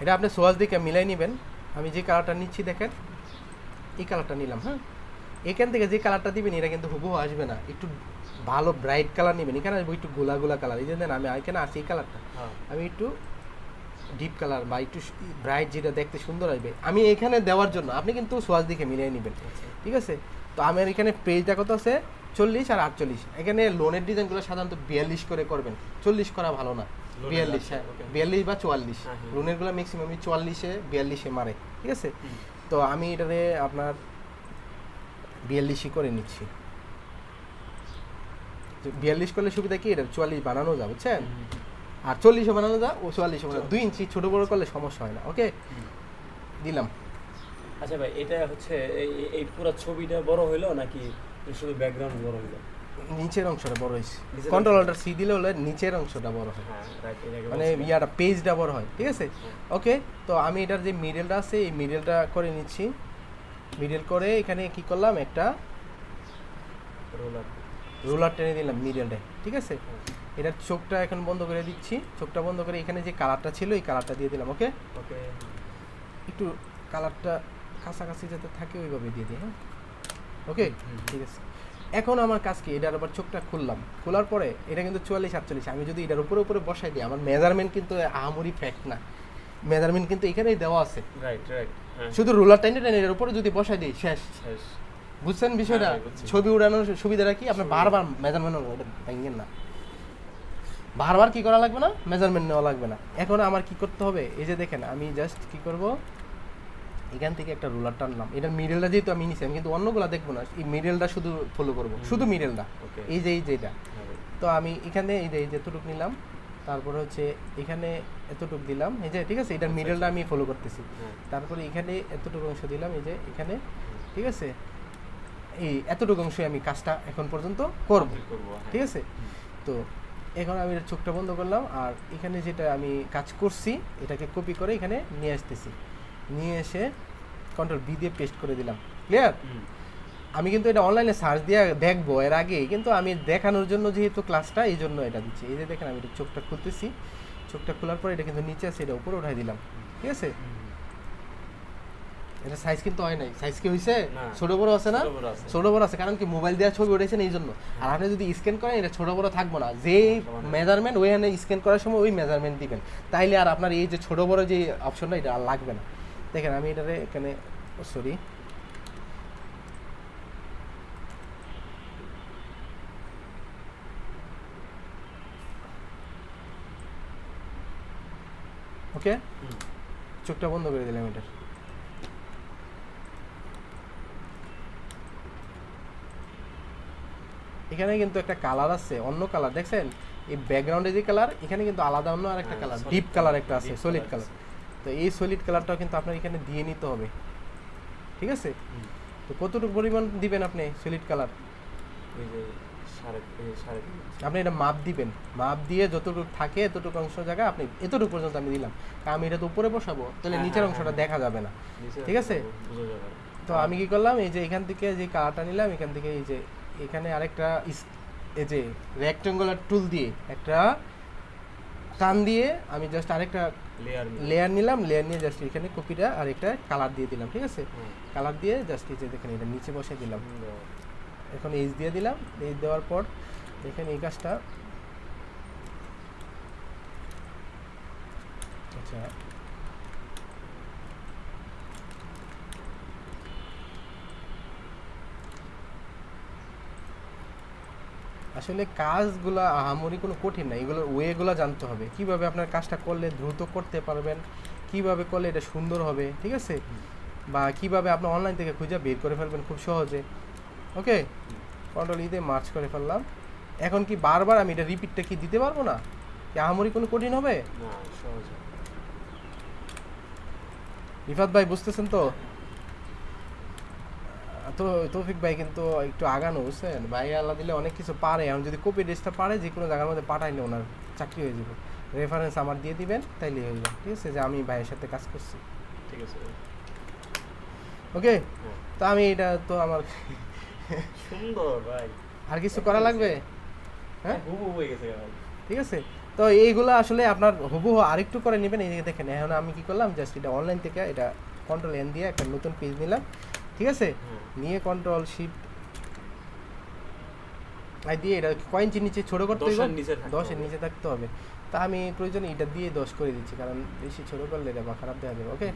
এটা আপনি সোয়াজ দিকে মিলাই নেবেন। আমি যে কালারটা নিচ্ছি দেখেন এই কালারটা নিলাম। হ্যাঁ, এখান থেকে যে কালারটা দিবেন এটা কিন্তু হুবহু আসবে না, একটু ভালো ব্রাইট কালার নেবেন। এখানে আসবো একটু গোলা গোলা কালার, এই যে দেন আমি এখানে আছি এই কালারটা, হ্যাঁ আমি একটু ডিপ কালার বা একটু ব্রাইট যেটা দেখতে সুন্দর আসবে আমি এখানে দেওয়ার জন্য আপনি কিন্তু সোয়াজ দিকে মিলিয়ে নেবেন। আচ্ছা। ঠিক আছে, তো আমার এখানে পেজটা কত আছে 40 আর 48। এখানে লোনের ডিজাইনগুলো সাধারণত 42 করে করবেন, 40 করা ভালো না, লোনের 42। আছে, হ্যাঁ okay. 42 বা 44। হ্যাঁ, হ্যাঁ। লোনেরগুলো ম্যাক্সিমাম 44-এ 42-এ মারে। ঠিক আছে, হুম। তো আমি এটারে আপনার 42 করে নিচ্ছি। 42 করলে সুবিধা কি, এটা 44 বানানো যাবে বুঝছেন, আর 40-ও বানানো যায় ও 44-ও বানানো, 2 ইঞ্চি ছোট বড় করলে সমস্যা হয় না। ওকে, দিলাম। আচ্ছা ভাই, এটা হচ্ছে এই পুরো ছবিটা বড় হইলো নাকি শুধু ব্যাকগ্রাউন্ড বড় হইলো? নিচের অংশটা বড় হয়েছে, নিচের কন্ট্রোল অংশ? অল্টার সি দিলে হলে নিচের অংশটা বড় হয়, হ্যাঁ রাইট, এটাকে মানে বলছিলাম। ইয়াটা পেজটা বড় হয়। ঠিক আছে, হ্যাঁ। ওকে, তো আমি এটার যে মিডলটা আছে এই মিডলটা করে নিচ্ছি। মিডল করে এখানে কি করলাম, একটা রোলার। রোলার টেনে দিলাম মিডলটায়। ঠিক আছে, এটার চোখটা এখন বন্ধ করে দিচ্ছি, চোখটা বন্ধ করে এখানে যে কালারটা ছিল এই কালারটা দিয়ে দিলাম। ওকে, ওকে। একটু কালারটা কাছাকাছি যাতে থাকে ওইভাবে দিয়ে দিই। হ্যাঁ, ওকে, ঠিক আছে। এখন আমার কাজ কি, এটার আবার চোখটা খুললাম, খোলার পরে এটা কিন্তু 44-48, আমি যদি এটার উপরে উপরে বসাই দিই, আমার মেজারমেন্ট কিন্তু আহামরি ফ্যাক্ট না, মেজারমেন্ট কিন্তু এখানেই দেওয়া আছে, রাইট রাইট। হ্যাঁ শুধু রোলার টাইনে টাইনে এটার উপরে যদি বসাই দিই শেষ। শেষ। বুঝছেন বিষয়টা? হ্যাঁ, বুঝছি। ছবি উড়ানোর সুবিধাটা কি, আপনার বারবার মেজারমেন্ট এটা ভাঙেন না, বারবার কি করা লাগবে না, মেজারমেন্ট নেওয়া লাগবে না। এখন আমার কি করতে হবে, এই যে দেখেন আমি জাস্ট কি করব, এখান থেকে একটা রুলার টানলাম, এটার মিডলটা যেহেতু আমি নিছি, আমি কিন্তু অন্যগুলা দেখবো না, এই মিডলটা শুধু ফলো করব, শুধু মিডলটা, ওকে। এই যে যেটা। হ্যাঁ ভাই। তো আমি এখানে এই যে এতটুক নিলাম, তারপরে হচ্ছে এখানে এতটুক দিলাম, এই যে ঠিক আছে, এটার আচ্ছা, মিডলটা আমি ফলো করতেছি। হ্যাঁ। তারপরে এখানে এতটুকু অংশ দিলাম, এই যে এখানে। ঠিক আছে, এই এতটুকু অংশে আমি কাজটা এখন পর্যন্ত করব। Complete করবো, হ্যাঁ। ঠিক আছে, তো এখন আমি এর চোখটা বন্ধ করলাম, আর এখানে যেটা আমি কাজ করছি এটাকে কপি করে এখানে নিয়ে আসতেছি, নিয়ে এসে কন্ট্রোল বি দিয়ে পেস্ট করে দিলাম। ক্লিয়ার? হুম। আমি কিন্তু এটা অনলাইনে সার্চ দিয়ে দেখবো এর আগে, কিন্তু আমি দেখানোর জন্য যেহেতু ক্লাসটা এই জন্য এটা দিচ্ছি। এই যে দেখেন আমি এটা চোখটা খুলতেছি, চোখটা খোলার পর এটা কিন্তু নিচে আছে, এটা উপরে উঠাই দিলাম। ঠিক আছে, এটা সাইজ কিন্তু হয় নাই, সাইজ কি হয়েছে, না। ছোট বড় আছে না, ছোট বড় আছে। ছোট বড় আছে, কারণ কি মোবাইল দেওয়া ছবি উঠেছেন এই জন্য। আর আপনি যদি স্ক্যান করেন এটা ছোট বড় থাকবো না, যে সমান। মেজারমেন্ট ওইখানে স্ক্যান করার সময় ওই মেজারমেন্ট দিবেন, তাইলে আর আপনার এই যে ছোট বড় যে অপশনটা এটা আর লাগবে না। দেখেন আমি এটারে এখানে সরি ওকে, হুম। চোখটা বন্ধ করে দিলাম এটার। এখানে কিন্তু একটা কালার আছে, অন্য কালার দেখছেন, এই ব্যাকগ্রাউন্ডে যে কালার, এখানে কিন্তু আলাদা অন্য আর একটা হ্যাঁ, colour, solid deep colour color, একটা আছে, deep সলিড color কালার। আছে। তো এই সলিড কালারটাও কিন্তু আপনার এখানে দিয়ে নিতে হবে। ঠিক আছে, হুম। তো কতটুকু পরিমাণ দিবেন আপনি সলিড কালার, এই যে সাড়ে তিন। আপনি এটা মাপ দিবেন, মাপ দিয়ে যতটুকু থাকে এতটুকু অংশ জায়গা আপনি এতটুকু পর্যন্ত আমি দিলাম, কারণ আমি এটা তো উপরে বসাবো, তাহলে হ্যাঁ, নিচের হ্যাঁ, অংশটা হ্যাঁ। দেখা যাবে না। নিচে ঠিক আছে? বোঝা যাবে না। তো আমি কি করলাম, এই যে এখান থেকে যে কালারটা নিলাম, এখান থেকে এই যে এখানে আরেকটা এই যে রেক্টেঙ্গুলার টুল দিয়ে একটা টান দিয়ে আমি জাস্ট আরেকটা লেয়ার নিলাম, লেয়ার নিয়ে জাস্ট এখানে কপিটা আর একটা কালার দিয়ে দিলাম। ঠিক আছে, কালার দিয়ে জাস্ট এই যে দেখেন এটা নিচে বসে দিলাম, এখন এইচ দিয়ে দিলাম। এইচ দেওয়ার পর দেখেন এই কাজটা, আচ্ছা আসলে কাজগুলা আহামরি কোনো কঠিন না, এগুলোর ওয়েগুলো জানতে হবে, কিভাবে আপনার কাজটা করলে দ্রুত করতে পারবেন, কিভাবে করলে এটা সুন্দর হবে। ঠিক আছে, বা কিভাবে আপনি অনলাইন থেকে খুঁজে বের করে ফেলবেন খুব সহজে। ওকে, কন্ট্রোল ই দিয়ে মার্চ করে ফেললাম। এখন কি বারবার আমি এটা রিপিটটা কি দিতে পারবো না, কি আহামরি কোনো কঠিন হবে? না, সহজ। রিফাত ভাই বুঝতেছেন তো? তো তৌফিক ভাই কিন্তু একটু আগানো, বুঝছেন? ভাই আল্লাহ দিলে অনেক কিছু পারে। এখন যদি কপি ড্রেসটা পারে যে কোনো জায়গার মধ্যে পাঠাইলে ওনার চাকরি হয়ে যাবে। রেফারেন্স আমার দিয়ে দিবেন, তাইলে হয়ে যাবে। ঠিক আছে, যে আমি ভাইয়ের সাথে কাজ করছি। ঠিক আছে ভাই। ওকে, তো আমি এটা তো আমার সুন্দর ভাই। আর কিছু করা লাগবে? হ্যাঁ, হুবহু হয়ে গেছে ভাই। ঠিক আছে। তো এইগুলো আসলে আপনার হুবহু আরেকটু করে নেবেন। এই যে দেখেন, এখন আমি কি করলাম, জাস্ট এটা অনলাইন থেকে এটা কন্ট্রোল এন দিয়ে একটা নতুন পেজ নিলাম। ঠিক আছে, নিয়ে কন্ট্রোল শিফট আই দিয়ে এটা কয়েন নিচে ছোট করতে হবে, 10-এর নিচে থাকতে হবে। তা আমি প্রয়োজনে এটা দিয়ে 10 করে দিচ্ছি, কারণ বেশি ছোট করলে এটা বা খারাপ দেখা যাবে। ওকে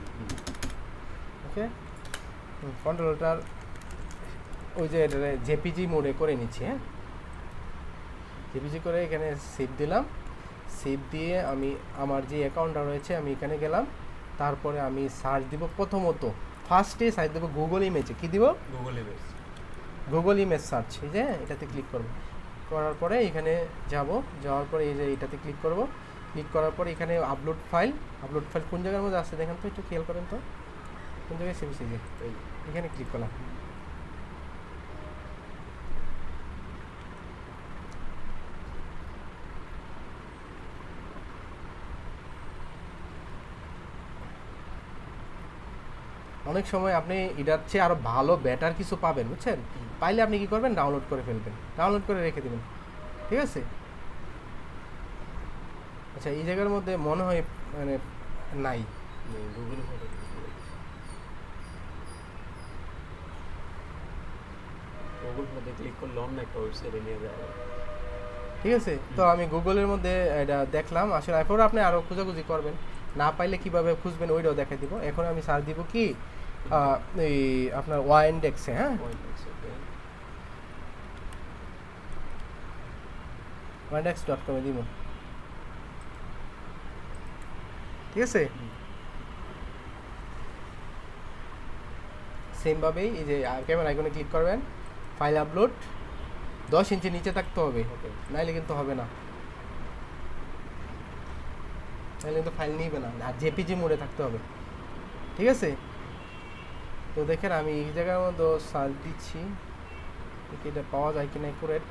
ওকে, কন্ট্রোলটার ওই যে জেপিজি মোডে করে নিচ্ছি। হ্যাঁ, জেপিজি করে এখানে সেভ দিলাম। সেভ দিয়ে আমি আমার যে অ্যাকাউন্টটা রয়েছে আমি এখানে গেলাম। তারপরে আমি সার্চ দিব, প্রথমত ফার্স্টে সার্চ দেবো গুগল ইমেজে। কী দিব? Google image search. এই যে এটাতে ক্লিক করব, করার পরে এখানে যাওয়ার পরে এই যে এটাতে ক্লিক করব। ক্লিক করার পরে এখানে আপলোড ফাইল কোন জায়গার মধ্যে আছে দেখেন তো, একটু খেয়াল করেন তো কোন জায়গায় সেভ হয়েছে। এখানে ক্লিক করলাম। অনেক সময় আপনি এটার চেয়ে আরও ভালো বেটার কিছু পাবেন, বুঝছেন? পাইলে আপনি কি করবেন, ডাউনলোড করে ফেলবেন, ডাউনলোড করে রেখে দেবেন। ঠিক আছে। আচ্ছা, এই জায়গার মধ্যে মনে হয় মানে নাই। ঠিক আছে, তো আমি গুগলের মধ্যে এটা দেখলাম। আসলে এরপর আপনি আরও খোঁজাখুঁজি করবেন, না পাইলে কিভাবে খুঁজবেন ওইটাও দেখাই দিব। এখন আমি সার্চ দিব কি এই আপনার ওয়াইন্ডেক্সে। হ্যাঁ, windex.com দিব। ঠিক আছে, সেমভাবেই এই যে ক্যামেরা আইকনে ক্লিক করবেন, ফাইল আপলোড 10 ইঞ্চি নিচে থাকতে হবে, নাইলে কিন্তু হবে না, নাইলে কিন্তু ফাইল নিবে না। আর জেপিজি মোডে থাকতে হবে। ঠিক আছে, তো দেখেন আমি এই জায়গার মধ্যে সার্চ দিচ্ছি, এটা পাওয়া যায় কিনা অ্যাকুরেট।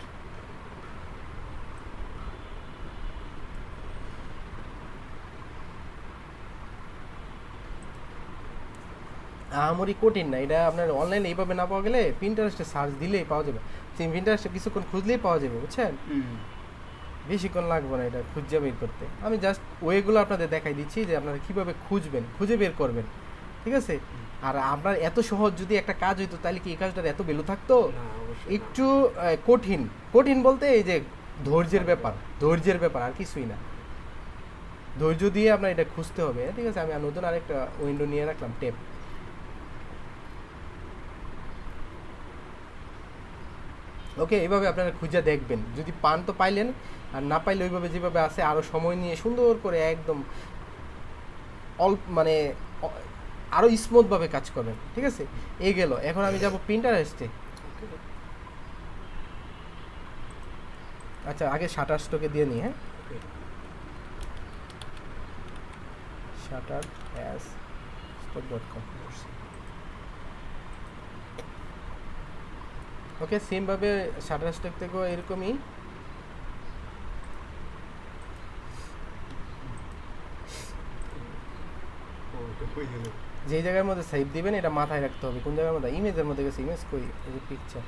আমারই কঠিন না এটা, আপনার অনলাইনে এইভাবে না পাওয়া গেলে পিন্টারেস্টে সার্চ দিলেই পাওয়া যাবে। পিন্টারেস্টে কিছুক্ষণ খুঁজলেই পাওয়া যাবে, বুঝছেন? বেশিক্ষণ লাগবে না এটা খুঁজে বের করতে। আমি জাস্ট ওয়েগুলো আপনাদের দেখাই দিচ্ছি যে আপনারা কীভাবে খুঁজবেন, খুঁজে বের করবেন। ঠিক আছে, আর আপনার এত সহজ যদি একটা কাজ হইতো তাহলে কি এই কাজটার এত ভ্যালু থাকতো? একটু কঠিন বলতে এই যে ধৈর্যের ব্যাপার, আর কিছুই না। ধৈর্য দিয়ে আপনার এটা খুঁজতে হবে। ঠিক আছে, আমি নতুন আরেকটা উইন্ডো নিয়ে রাখলাম, ট্যাব। ওকে, এইভাবে আপনারা খুঁজে দেখবেন, যদি পান তো পাইলেন, আর না পাইলে ওইভাবে যেভাবে আছে আরও সময় নিয়ে সুন্দর করে একদম মানে আরও স্মুথভাবে কাজ করবেন। ঠিক আছে, এই গেল। এখন আমি যাব পিন্টারেস্টে। আচ্ছা, আগে শাটারস্টকে দিয়ে নিই। হ্যাঁ, shutterstock.com। ওকে, সেমভাবে শাটারস্টক থেকেও এরকমই যেই জায়গার মধ্যে সেভ দিবেন এটা মাথায় রাখতে হবে। কোন জায়গার মধ্যে? ইমেজের মধ্যে গেছে, ইমেজ কই, এই যে পিকচার।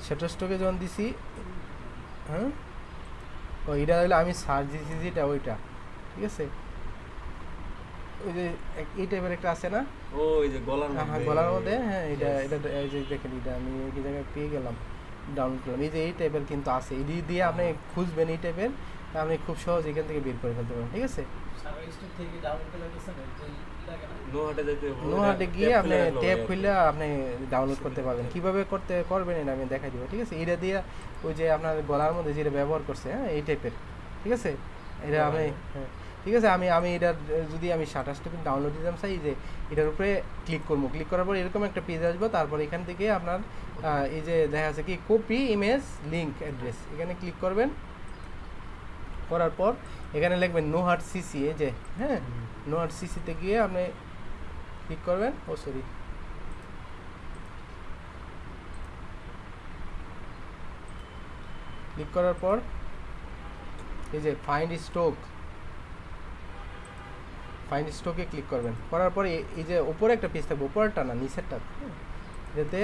শাটারস্টকে যখন দিছি, হ্যাঁ, ও এটা হলো আমি সার্চ দিয়েছি যেটা ওইটা। ঠিক আছে, ওই যে এই টাইপের একটা আছে না, ওই যে গলার মধ্যে। হ্যাঁ, এটা এই যে দেখেন, এটা আমি এই জায়গায় পেয়ে গেলাম, ডাউনলোড করলাম। এই যে এই টাইপের কিন্তু আছে, এই দিয়ে আপনি খুঁজবেন এই টাইপের, আপনি খুব সহজ এখান থেকে বের করে ফেলতে পারেন। ঠিক আছে, নোহাটে গিয়ে আপনি ট্যাব খুললে আপনি ডাউনলোড করতে পারবেন। কীভাবে করবেন এটা আমি দেখাই দিব। ঠিক আছে, এটা দিয়ে ওই যে আপনার গলার মধ্যে যেটা ব্যবহার করছে, হ্যাঁ, এই টাইপের। ঠিক আছে, এটা আমি, হ্যাঁ, ঠিক আছে, আমি এটা যদি আমি শাটারস্টক ডাউনলোড দিতাম চাই, যে এটার উপরে ক্লিক করবো, ক্লিক করার পর এরকম একটা পেজ আসবো। তারপর এখান থেকে আপনার এই যে দেখা যাচ্ছে কি কপি ইমেজ লিঙ্ক অ্যাড্রেস, এখানে ক্লিক করবেন। করার পর এখানে লিখবেন নো হার্ট সিসি, এই যে হ্যাঁ নো হার্ট সিসিতে গিয়ে আপনি ক্লিক করবেন। ও সরি, ক্লিক করার পর এই যে ফাইন্ড স্টকে ক্লিক করবেন। করার পর এই যে উপরে একটা পেজ থাকবে, উপরেরটা না নিচেরটা, এটাতে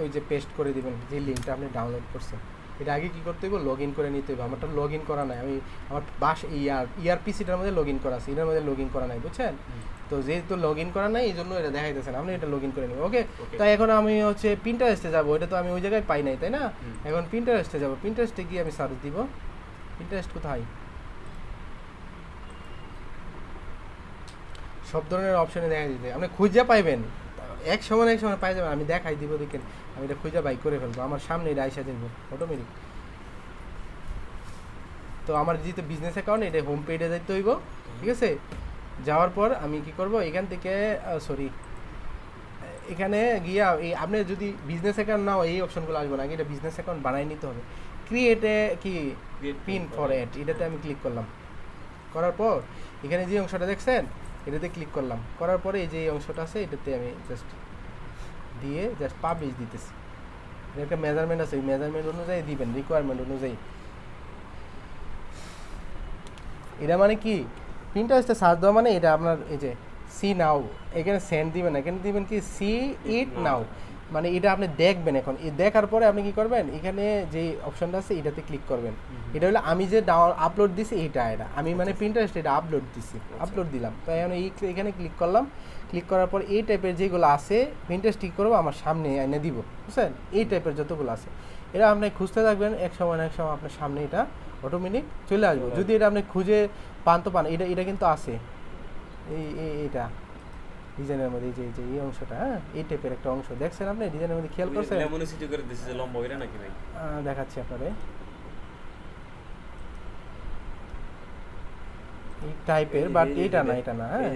ওই যে পেস্ট করে দিবেন যে লিঙ্কটা আপনি ডাউনলোড করছেন। এটা আগে কী করতে হবে, লগ ইন করে নিতে হবে। আমারটা লগ ইন করা নাই, আমি আমার ERPCটার মধ্যে লগ ইন করা আছে, এটার মধ্যে লগ ইন করা নাই, বুঝছেন? তো যেহেতু লগ ইন করা নাই এই জন্য এটা দেখাইতেছেন, আপনি এটা লগ ইন করে নেবেন। ওকে, তাই এখন আমি হচ্ছে পিন্টারেস্টে যাবো, এটা তো আমি ওই জায়গায় পাই নাই, তাই না? এখন পিন্টারেস্টে যাবো, পিন্টারেস্টে গিয়ে আমি সার্চ দিব। পিন্টারেস্ট কোথায়? সব ধরনের অপশনে দেখা দিতে আপনি খুঁজে পাইবেন, এক সময় পাই যাবেন। আমি দেখাই দিব, দেখেন আমি এটা খুঁজে বাই করে ফেলবো, আমার সামনে এটা আইসা যাবো অটোমেটিক। তো আমার যেহেতু বিজনেস অ্যাকাউন্ট, এটা হোম পেজে যাইতে হইব, ঠিক আছে? যাওয়ার পর আমি কি করব, এখান থেকে এখানে গিয়া এই আপনি যদি বিজনেস অ্যাকাউন্ট নাও এই অপশনগুলো আসবে না, আগে এটা বিজনেস অ্যাকাউন্ট বানাই নিতে হবে। ক্রিয়েটে কি পিন ফর অ্যাড, এটাতে আমি ক্লিক করলাম। করার পর এখানে যে অংশটা দেখছেন এটাতে ক্লিক করলাম। করার পরে এই যে এই অংশটা আছে এটাতে আমি জাস্ট পাবলিশ দিতেছি। এটা একটা মেজারমেন্ট আছে, ওই মেজারমেন্ট অনুযায়ী দিবেন, রিকোয়ারমেন্ট অনুযায়ী। এটা মানে কি, পিন্টারেস্টে সার্চ দেওয়া মানে এটা আপনার এই যে সি নাও, এখানে সেন্ড দিবেন, এখানে দিবেন কি সি ইট নাও, মানে এটা আপনি দেখবেন। এখন এই দেখার পরে আপনি কি করবেন, এখানে যে অপশনটা আছে এটাতে ক্লিক করবেন। এটা হলো আমি যে আপলোড দিছি এটা আমি মানে পিন্টারেস্ট এটা আপলোড দিলাম। তো এখন এখানে ক্লিক করলাম। ক্লিক করার পর এই টাইপের যেগুলো আছে পিন্টারেস্ট ঠিক করবো, আমার সামনে এনে দিব, বুঝছেন? এই টাইপের যতগুলো আছে এটা আপনি খুঁজতে থাকবেন, এক সময় আপনার সামনে এটা অটোমেটিক চলে আসবে। যদি এটা আপনি খুঁজে পান তো পান, এটা কিন্তু আছে এইটা ডিজাইনের মধ্যে, এই অংশটা, হ্যাঁ এই টাইপের একটা অংশ দেখছেন আপনি ডিজাইনের মধ্যে, খেয়াল করছেন? দেখাচ্ছি আপনারে এই টাইপের, বাট এটা না, হ্যাঁ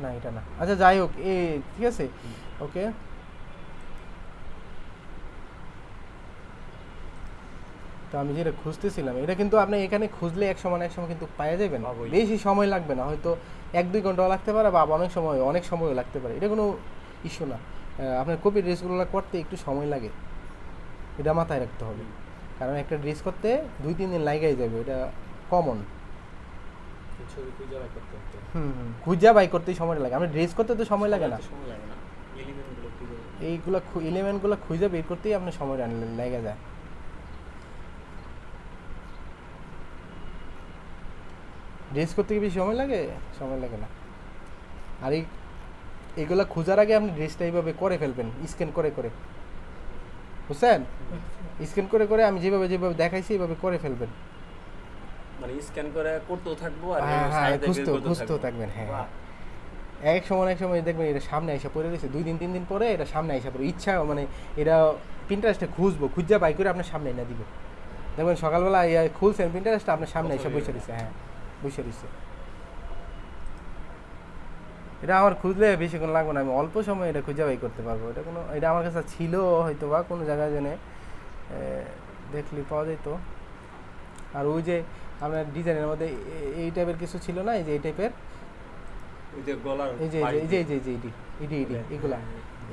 না এটা না। আচ্ছা যাই হোক, ঠিক আছে, ওকে। তো আমি যেটা খুঁজতেছিলাম এটা কিন্তু আপনি এখানে খুঁজলে এক সময় কিন্তু পাওয়া যাবেন, বেশি সময় লাগবে না, হয়তো 1-2 ঘন্টাও লাগতে পারে, বা অনেক সময়ও লাগতে পারে, এটা কোনো ইস্যু না। আপনার কপি ড্রেসগুলো করতে একটু সময় লাগে, এটা মাথায় রাখতে হবে, কারণ একটা ড্রেস করতে 2-3 দিন লাগাই যাবে, এটা কমন। খুঁজা বাই করতেই সময় লাগে, আমরা ড্রেস করতে তো সময় লাগে না, এইগুলো এলিমেন্টগুলো খুঁজে বের করতেই আপনার সময় লেগে যায়। ড্রেস করতে কি বেশি সময় লাগে না। আর এইগুলো খোঁজার আগে আপনি ড্রেসটা এইভাবে করে ফেলবেন, স্ক্যান করে, বুঝছেন? স্ক্যান করে আমি যেভাবে দেখাইছি এইভাবে করে ফেলবেন, মানে স্ক্যান করে করতেও থাকবো আর খুঁজতেও থাকবেন। হ্যাঁ, এক সময় দেখবেন এটা সামনে আইসা পড়ে রয়েছে, 2-3 দিন পরে এটা সামনে আইসা পড়ে, ইচ্ছা মানে এটা পিন্টারেস্টে খুঁজা বাই করে আপনার সামনে এনে দিব। দেখবেন সকালবেলা খুলছেন পিন্টারেস্টটা আপনার সামনে আইসা বসে দিচ্ছে, হ্যাঁ বসে দিচ্ছে। এটা আমার খুঁজলে বেশিক্ষণ লাগবে না, আমি অল্প সময় এটা খুঁজে বাই করতে পারবো। এটা আমার কাছে ছিল হয়তো বা কোনো জায়গায় জেনে দেখলে পাওয়া যেত। আর ওই যে আপনার ডিজাইনের মধ্যে এই টাইপের কিছু ছিল না, এই যে এই টাইপের,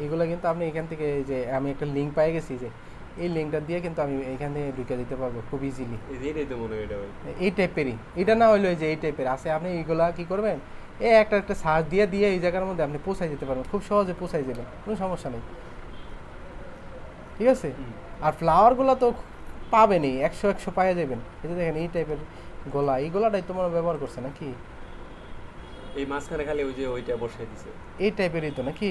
এইগুলা কিন্তু আপনি এখান থেকে যে আমি একটা লিঙ্ক পেয়ে গেছি, যে এই লিঙ্কটা দিয়ে কিন্তু আমি এখান থেকে ঢুকে দিতে পারবো খুব ইজিলি। এই টাইপেরই, এটা না হইলো যে এই টাইপের আছে, আপনি এইগুলা কি করবেন, একটা সার্চ দিয়ে এই জায়গার মধ্যে আপনি পৌঁছাই দিতে পারবেন, খুব সহজে পৌঁছাই যাবেন, কোনো সমস্যা নেই, ঠিক আছে? আর ফ্লাওয়ারগুলো তো পাবেনই, 100 পাওয়া যাবেন। এই যে দেখেন এই টাইপের গলা, এই গলাটাই তোমার ব্যবহার করছে নাকি, এই মাঝখানে খালি ওই যে ওইটা বসাই দিছে, এই টাইপেরই তো নাকি?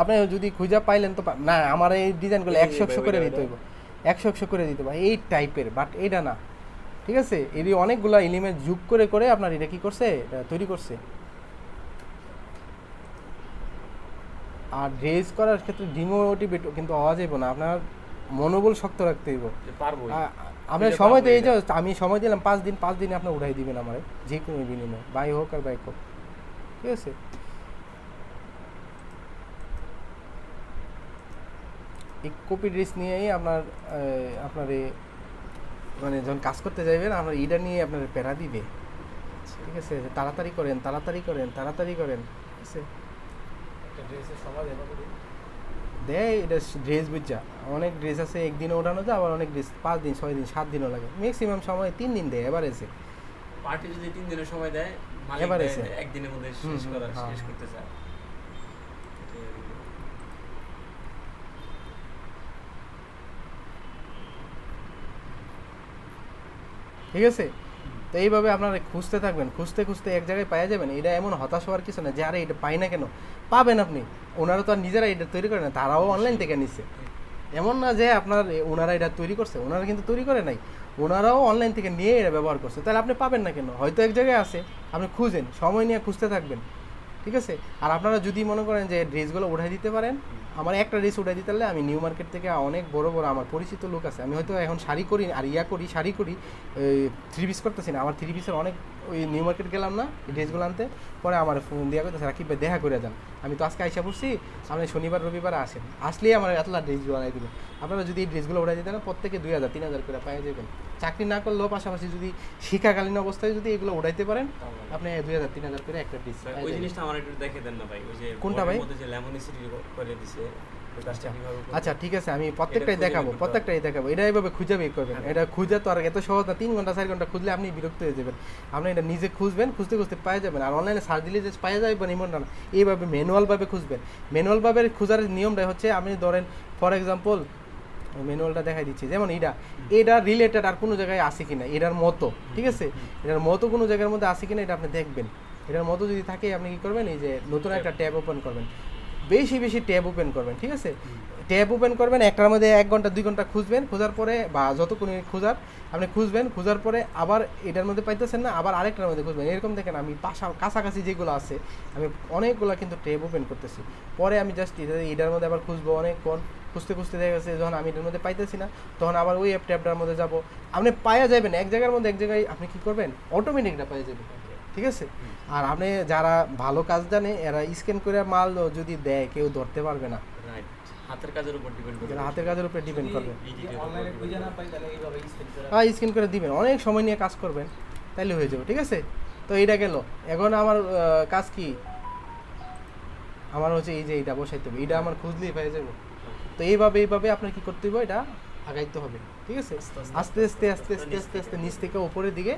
আপনি যদি খুঁজে পাইলেন তো না, আমার এই ডিজাইনগুলো 100 করে দিতে হইব, 100 করে দিতে হবে এই টাইপের, বাট এইটা না, ঠিক আছে? এর অনেকগুলো এলিমেন্ট যোগ করে আপনার এটা কি করছে, এটা তৈরি করছে। আর ড্রেস করার ক্ষেত্রে ডিমোটিভেট কিন্তু হওয়া যাবে না, আপনার মনোবল শক্ত রাখতে হইব। আপনার সময় তো এই যে আমি সময় দিলাম 5 দিনে আপনি উঠাই দিবেন আমার যে কোনো বিনিময়ে, বাই হোক আর বাইক হোক, ঠিক আছে? এই কপি ড্রেস নিয়েই আপনার মানে যখন কাজ করতে যাবেন আপনার এটা নিয়ে আপনার প্যারা দিবে, ঠিক আছে? তাড়াতাড়ি করেন, তাড়াতাড়ি করেন, তাড়াতাড়ি করেন, ঠিক আছে? একটা ড্রেসের সময় দেবো করি। দেয় এটা ড্রেস বুঝা, অনেক ড্রেস আছে একদিনে ওঠানো যায়, আবার অনেক ড্রেস 5 দিন 6 দিন 7 দিনও লাগে, ম্যাক্সিমাম সময় 3 দিন দেয় এভারেজে। পার্টি যদি 3 দিনের সময় দেয়, মালিক এবারে দেয় সে। একদিনের মধ্যে হুম, শেষ হ্যাঁ। করতে চায়। ঠিক আছে? তো এইভাবে আপনারা খুঁজতে থাকবেন, খুঁজতে খুঁজতে এক জায়গায় পাওয়া যাবেন। এটা এমন হতাশ হওয়ার কিছু না যে আরে এটা পাই না কেন, পাবেন আপনি। ওনারা তো আর নিজেরা এটা তৈরি করে না, তারাও অনলাইন থেকে নিচ্ছে। এমন না যে আপনার ওনারা এটা তৈরি করছে, ওনারা কিন্তু তৈরি করে নাই, ওনারাও অনলাইন থেকে নিয়ে এটা ব্যবহার করছে। তাহলে আপনি পাবেন না কেন? হয়তো এক জায়গায় আছে, আপনি খুঁজেন, সময় নিয়ে খুঁজতে থাকবেন, ঠিক আছে? আর আপনারা যদি মনে করেন যে ড্রেসগুলো উঠাই দিতে পারেন, আমার একটা ড্রেস উঠাই দিতে পারলে আমি নিউ মার্কেট থেকে অনেক বড় বড় আমার পরিচিত লোক আছে, আমি হয়তো এখন শাড়ি করি আর করি, শাড়ি করি, 3 পিস করতেছি না, আমার 3 পিসের অনেক, ওই নিউ মার্কেট গেলাম না ড্রেসগুলো আনতে, পরে আমার ফোন দেওয়া করতেছে রাকিব ভাই দেখা করে যান, আমি তো আজকে আইসা পড়ছি, আপনি শনিবার রবিবার আসেন, আসলেই আমার এতলা ড্রেস বানাই দিবেন। আপনারা যদি এই ড্রেসগুলো উঠাই দিতেন প্রত্যেকে 2000 3000 করে পাই যাবেন। চাকরি না করলেও পাশাপাশি যদি শিক্ষাকালীন অবস্থায় যদি এগুলো উঠাইতে পারেন, আপনি 2000 3000 করে একটা ড্রেস। ওই জিনিসটা আমার একটু দেখে দেন না ভাই, ওই যে কোনটা ভাই? মধ্যে যে লেমন সিটি করে দিছে, ওই কাজটা কিভাবে করব? আচ্ছা ঠিক আছে, আমি প্রত্যেকটাই খুঁজে দেখাবো, বের করতে প্রত্যেকটাই দেখাবো। এটা এইভাবে খুঁজে বের করবেন, এটা খুঁজে তো আর এত সহজ না, 3 ঘন্টা 4 ঘন্টা খুঁজলে আপনি বিরক্ত হয়ে যাবেন। আপনি এটা নিজে খুঁজবেন, খুঁজতে খুঁজতে পাওয়া যাবেন। আর অনলাইনে সার্চ দিলে যে পাওয়া যাবেন এমনটা না, এইভাবে ম্যানুয়ালভাবে খুঁজবেন। ম্যানুয়ালভাবে খোঁজার নিয়মটা হচ্ছে, আপনি ধরেন ফর এক্সাম্পল ম্যানুয়ালটা দেখাই দিচ্ছি, যেমন এটা রিলেটেড আর কোনো জায়গায় আছে কিনা, এটার মতো, ঠিক আছে? এটার মতো কোনো জায়গার মধ্যে আছে কিনা এটা আপনি দেখবেন। এটার মতো যদি থাকে আপনি কি করবেন, এই যে নতুন একটা ট্যাব ওপেন করবেন, বেশি বেশি ট্যাব ওপেন করবেন, ঠিক আছে? ট্যাব ওপেন করবেন, একটার মধ্যে 1 ঘন্টা 2 ঘন্টা খুঁজবেন, খোঁজার পরে বা যতক্ষণ খোঁজার আপনি খুঁজবেন, খোঁজার পরে আবার এটার মধ্যে পাইতেছেন না, আবার আরেকটার মধ্যে খুঁজবেন। এরকম দেখেন আমি কাছাকাছি যেগুলো আছে আমি অনেকগুলো কিন্তু ট্যাব ওপেন করতেছি, পরে আমি জাস্ট এটার মধ্যে আবার খুঁজবো অনেকক্ষণ, খুঁজতে খুঁজতে দেখা গেছে যখন আমি এটার মধ্যে পাইতেছি না, তখন আবার ওই ট্যাবটার মধ্যে যাব, আপনি পাওয়া যাবেন এক জায়গার মধ্যে এক জায়গায়, আপনি কি করবেন অটোমেটিকটা পেয়ে যাবেন, ঠিক আছে? আর আপনি যারা ভালো কাজ জানে এরা স্ক্যান করে মাল যদি দেয় কেউ ধরতে পারবে না, রাইট, হাতের কাজের উপর ডিপেন্ড করে, এরা হাতের কাজের উপরে ডিপেন্ড করবে। অনলাইনে খুঁজে না পাই তাহলে এইভাবে স্ক্যান করে হ্যাঁ স্ক্যান করে দিবেন, অনেক সময় নিয়ে কাজ করবেন, তাইলে হয়ে যাবে, ঠিক আছে? তো এইটা গেল। এখন আমার কাজ কি, আমার হচ্ছে এই যে এইটা বসাইতে হবে, এইটা আমার খুঁজলেই পেয়ে যাবো। তো এইভাবে আপনার কি করতে হবে, এটা আগাইতে হবে, ঠিক আছে? আস্তে আস্তে আস্তে আস্তে আস্তে আস্তে নিচ থেকে উপরের দিকে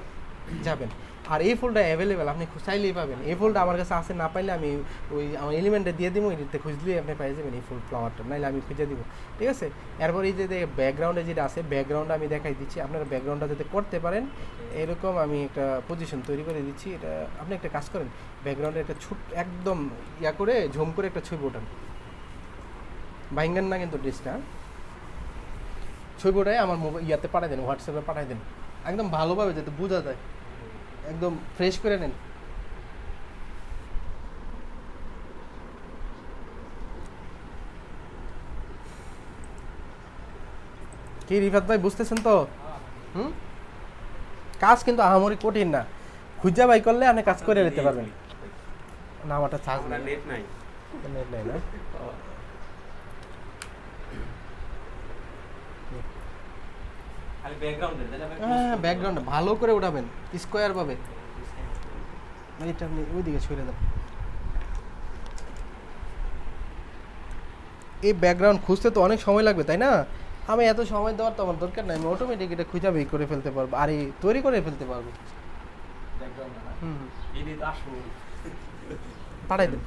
যাবেন। আর এই ফুলটা অ্যাভেলেবেল, আপনি চাইলেই পাবেন। এই ফুলটা আমার কাছে আছে, না পাইলে আমি ওই আমার এলিমেন্টে দিয়ে দিব, এটাতে খুঁজলেই আপনি পেয়ে যাবেন এই ফুল ফ্লাওয়ারটা, নাইলে আমি খুঁজে দিব, ঠিক আছে? এরপর এই যে ব্যাকগ্রাউন্ডে যেটা আছে, ব্যাকগ্রাউন্ডটা আমি দেখাই দিচ্ছি, আপনারা ব্যাকগ্রাউন্ডটা যাতে করতে পারেন এরকম আমি একটা পজিশন তৈরি করে দিচ্ছি। এটা আপনি একটা কাজ করেন, ব্যাকগ্রাউন্ডে একটা একদম করে ঝুম করে একটা ছবি ওঠান, ভাইঙ্গান না কিন্তু ড্রেসটা, ছবি ওটাই আমার ইয়াতে পাঠাই দেন, হোয়াটসঅ্যাপে পাঠাই দেন, একদম ভালোভাবে যাতে বোঝা যায়, একদম ফ্রেশ করে নেন। কি রিফাত ভাই বুঝতেছেন তো? কাজ কিন্তু আহামরি কঠিন না, খুঁজা বাই করলে আপনি কাজ করে নিতে পারবেন। না আমারটা চার্জ না, নেট নাই, নেট নাই না, খালি ব্যাকগ্রাউন্ডে হ্যাঁ ব্যাকগ্রাউন্ড ভালো করে উঠাবেন, স্কোয়ার ভাবে, এটা আপনি ওইদিকে সরে দেন। এই ব্যাকগ্রাউন্ড খুঁজতে তো অনেক সময় লাগবে তাই না? আমি এত সময় দেওয়ার তো আমার দরকার নাই, আমি অটোমেটিক এটা খুঁজে বের করে ফেলতে পারবো, আর এই তৈরি করে ফেলতে পারবো। পাঠাই দেন,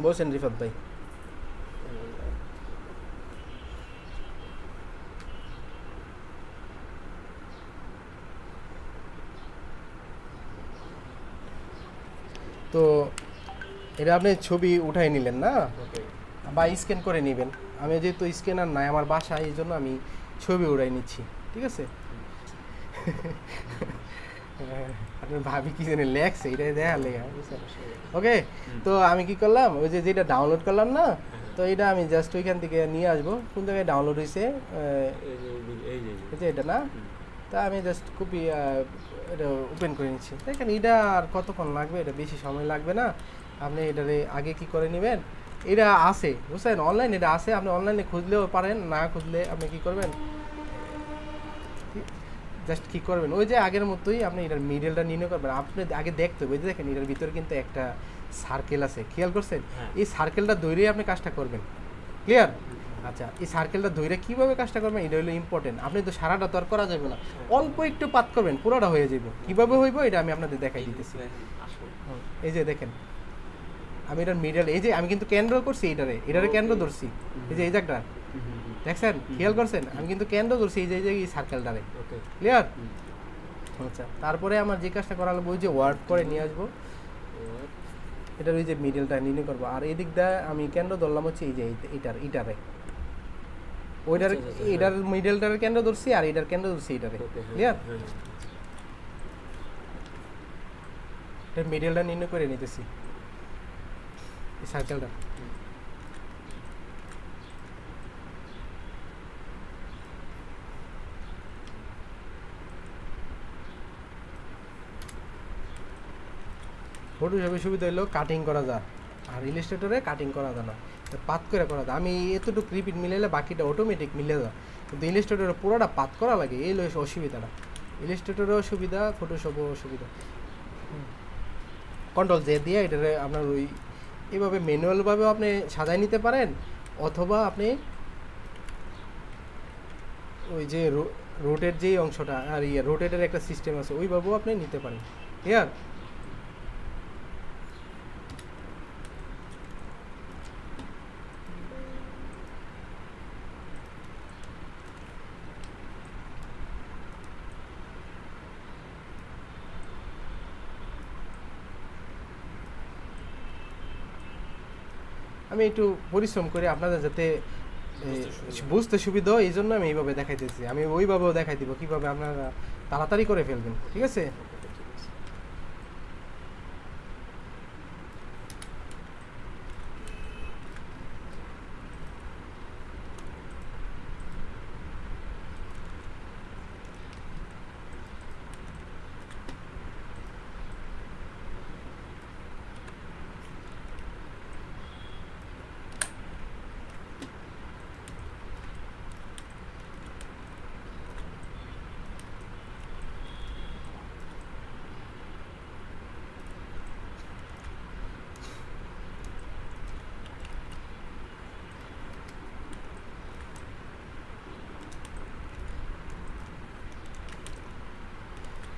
বলছেন রিফাত ভাই। তো এটা আপনি ছবি উঠাই নিলেন না, বা স্ক্যান করে নেবেন। আমি যেহেতু স্ক্যানার নাই আমার বাসায়, এই জন্য আমি ছবি উঠাই নিচ্ছি, ঠিক আছে? আপনি ভাবি কি জানি লেখছে, এটাই দেখা লেখা, ওকে? তো আমি কি করলাম, ওই যে যেটা ডাউনলোড করলাম না, তো এটা আমি জাস্ট ওইখান থেকে নিয়ে আসবো, কোন জায়গায় ডাউনলোড হয়েছে, এই যে এটা না, তা আমি জাস্ট কপি এটা ওপেন করে নিচ্ছি। দেখেন এটা আর কতক্ষণ লাগবে, এটা বেশি সময় লাগবে না। আপনি এটারে আগে কি করে নেবেন, এটা আছে বুঝছেন, অনলাইন এটা আছে, আপনি অনলাইনে খুঁজলেও পারেন, না খুঁজলে আপনি কি করবেন, জাস্ট কি করবেন ওই যে আগের মতোই আপনি এটার মিডলটা নির্ণয় করবেন। আপনি আগে দেখতে হবে, দেখেন এটার ভিতরে কিন্তু একটা সার্কেল আছে, খেয়াল করছেন? হ্যাঁ। এই সার্কেলটা ধরেই আপনি কাজটা করবেন, ক্লিয়ার? আচ্ছা, এই সার্কেলটা ধরে কীভাবে কাজটা করবেন এটা হলো ইম্পর্টেন্ট। আপনি তো সারাটা তো আর করা যাবে না, অল্প একটু পাত করবেন, পুরোটা হয়ে যাব। কীভাবে হইব এটা আমি আপনাদের দেখাই দিতেছি। এই যে দেখেন আমি এটার মিডল, এই যে আমি কিন্তু কেন্দ্র করছি, এটারে কেন্দ্র ধরছি, এই যে এই জায়গাটা দেখছেন, খেয়াল করছেন? আমি কিন্তু কেন্দ্র ধরছি এই যে এই সার্কেলটারে, ক্লিয়ার? আচ্ছা, তারপরে আমার যে কাজটা করা লাগবে ওই যে ওয়ার্ড করে নিয়ে আসবো, এটার ওই যে মিডলটা নির্ণয় করবো। আর এই দিকটা আমি কেন্দ্র ধরলাম হচ্ছে এই যে এটারে, ওইটার এটার মিডলটার কেন্দ্র ধরছি, আর এটার কেন্দ্র ধরছি এটারে, ক্লিয়ার? এটার মিডলটা নির্ণয় করে নিতেছি, এই সার্কেলটা। ফটোশপে সুবিধা হলো কাটিং করা যায়, আর ইলাস্ট্রেটরে কাটিং করা যায় না, পাত করে করা যায়। আমি এতটুকু রিপিট মিলাইলে বাকিটা অটোমেটিক মিলে যায়, কিন্তু ইলাস্ট্রেটরে পুরোটা পাত করা লাগে, এই হলো অসুবিধাটা। ইলাস্ট্রেটরেও সুবিধা, ফটোশপও অসুবিধা। কন্ট্রোল জে দিয়ে এটারে আপনার ওই এইভাবে ম্যানুয়ালভাবেও আপনি সাজাই নিতে পারেন, অথবা আপনি ওই যে রোটেট যেই অংশটা আর রোটেটের একটা সিস্টেম আছে ওইভাবেও আপনি নিতে পারেন, ক্লিয়ার? আমি একটু পরিশ্রম করে আপনাদের যাতে বুঝতে সুবিধা হয় এই জন্য আমি এইভাবে দেখাইতেছি। আমি ওইভাবেও দেখাই দিব কীভাবে আপনারা তাড়াতাড়ি করে ফেলবেন, ঠিক আছে?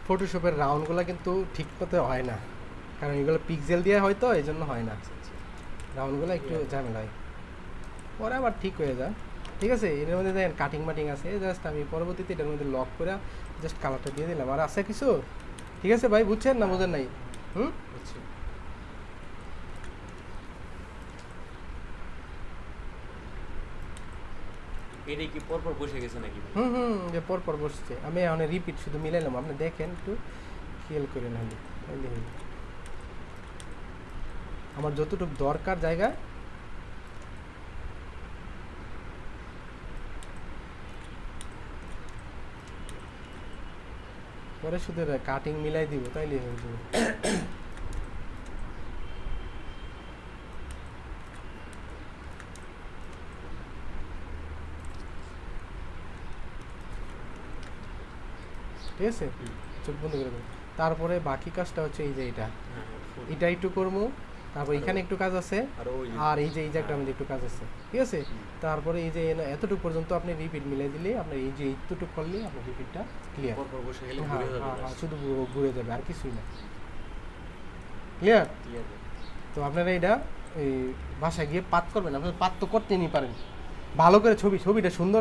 ফটোশপের রাউন্ডগুলো কিন্তু ঠিক মতো হয় না, কারণ এগুলো পিক্সেল দিয়ে হয়তো এই জন্য হয় না, রাউন্ডগুলো একটু ঝামেলা হয়, পরে আবার ঠিক হয়ে যায়, ঠিক আছে? এর মধ্যে দেখেন কাটিং মাটিং আছে, জাস্ট আমি পরবর্তীতে এটার মধ্যে লক করে জাস্ট কালারটা দিয়ে দিলাম। আর আছে কিছু, ঠিক আছে ভাই? বুঝছেন না বোঝেন নাই? এটা কি পরপর বসে গেছে নাকি? যে পরপর বসছে, আমি অনেক রিপিট শুধু মিলাইলাম, আপনি দেখেন একটু খেয়াল করে নাহলে আমার যতটুকু দরকার জায়গা পরে শুধু কাটিং মিলাই দিব, তাইলে হয়ে যাবে। ঠিক আছে, চোখ বন্ধ করে দেবো। তারপরে বাকি কাজটা হচ্ছে এই যে এটা একটু করবো, তারপর এখানে একটু কাজ আছে, আর এই যে এই জায়গাটার মধ্যে একটু কাজ আছে, ঠিক আছে? তারপরে এই যে এতটুকু পর্যন্ত আপনি রিপিট মিলাই দিলে আপনার এই যে এইটুকু করলে আপনার রিপিটটা ক্লিয়ার। হ্যাঁ, শুধু ঘুরে যাবে আর কিছুই না, ক্লিয়ার? তো আপনারা এটা এই বাসায় গিয়ে পাত করবেন, আপনারা পাত তো করতে নিয়ে পারেন ভালো করে, ছবিটা সুন্দর হয়।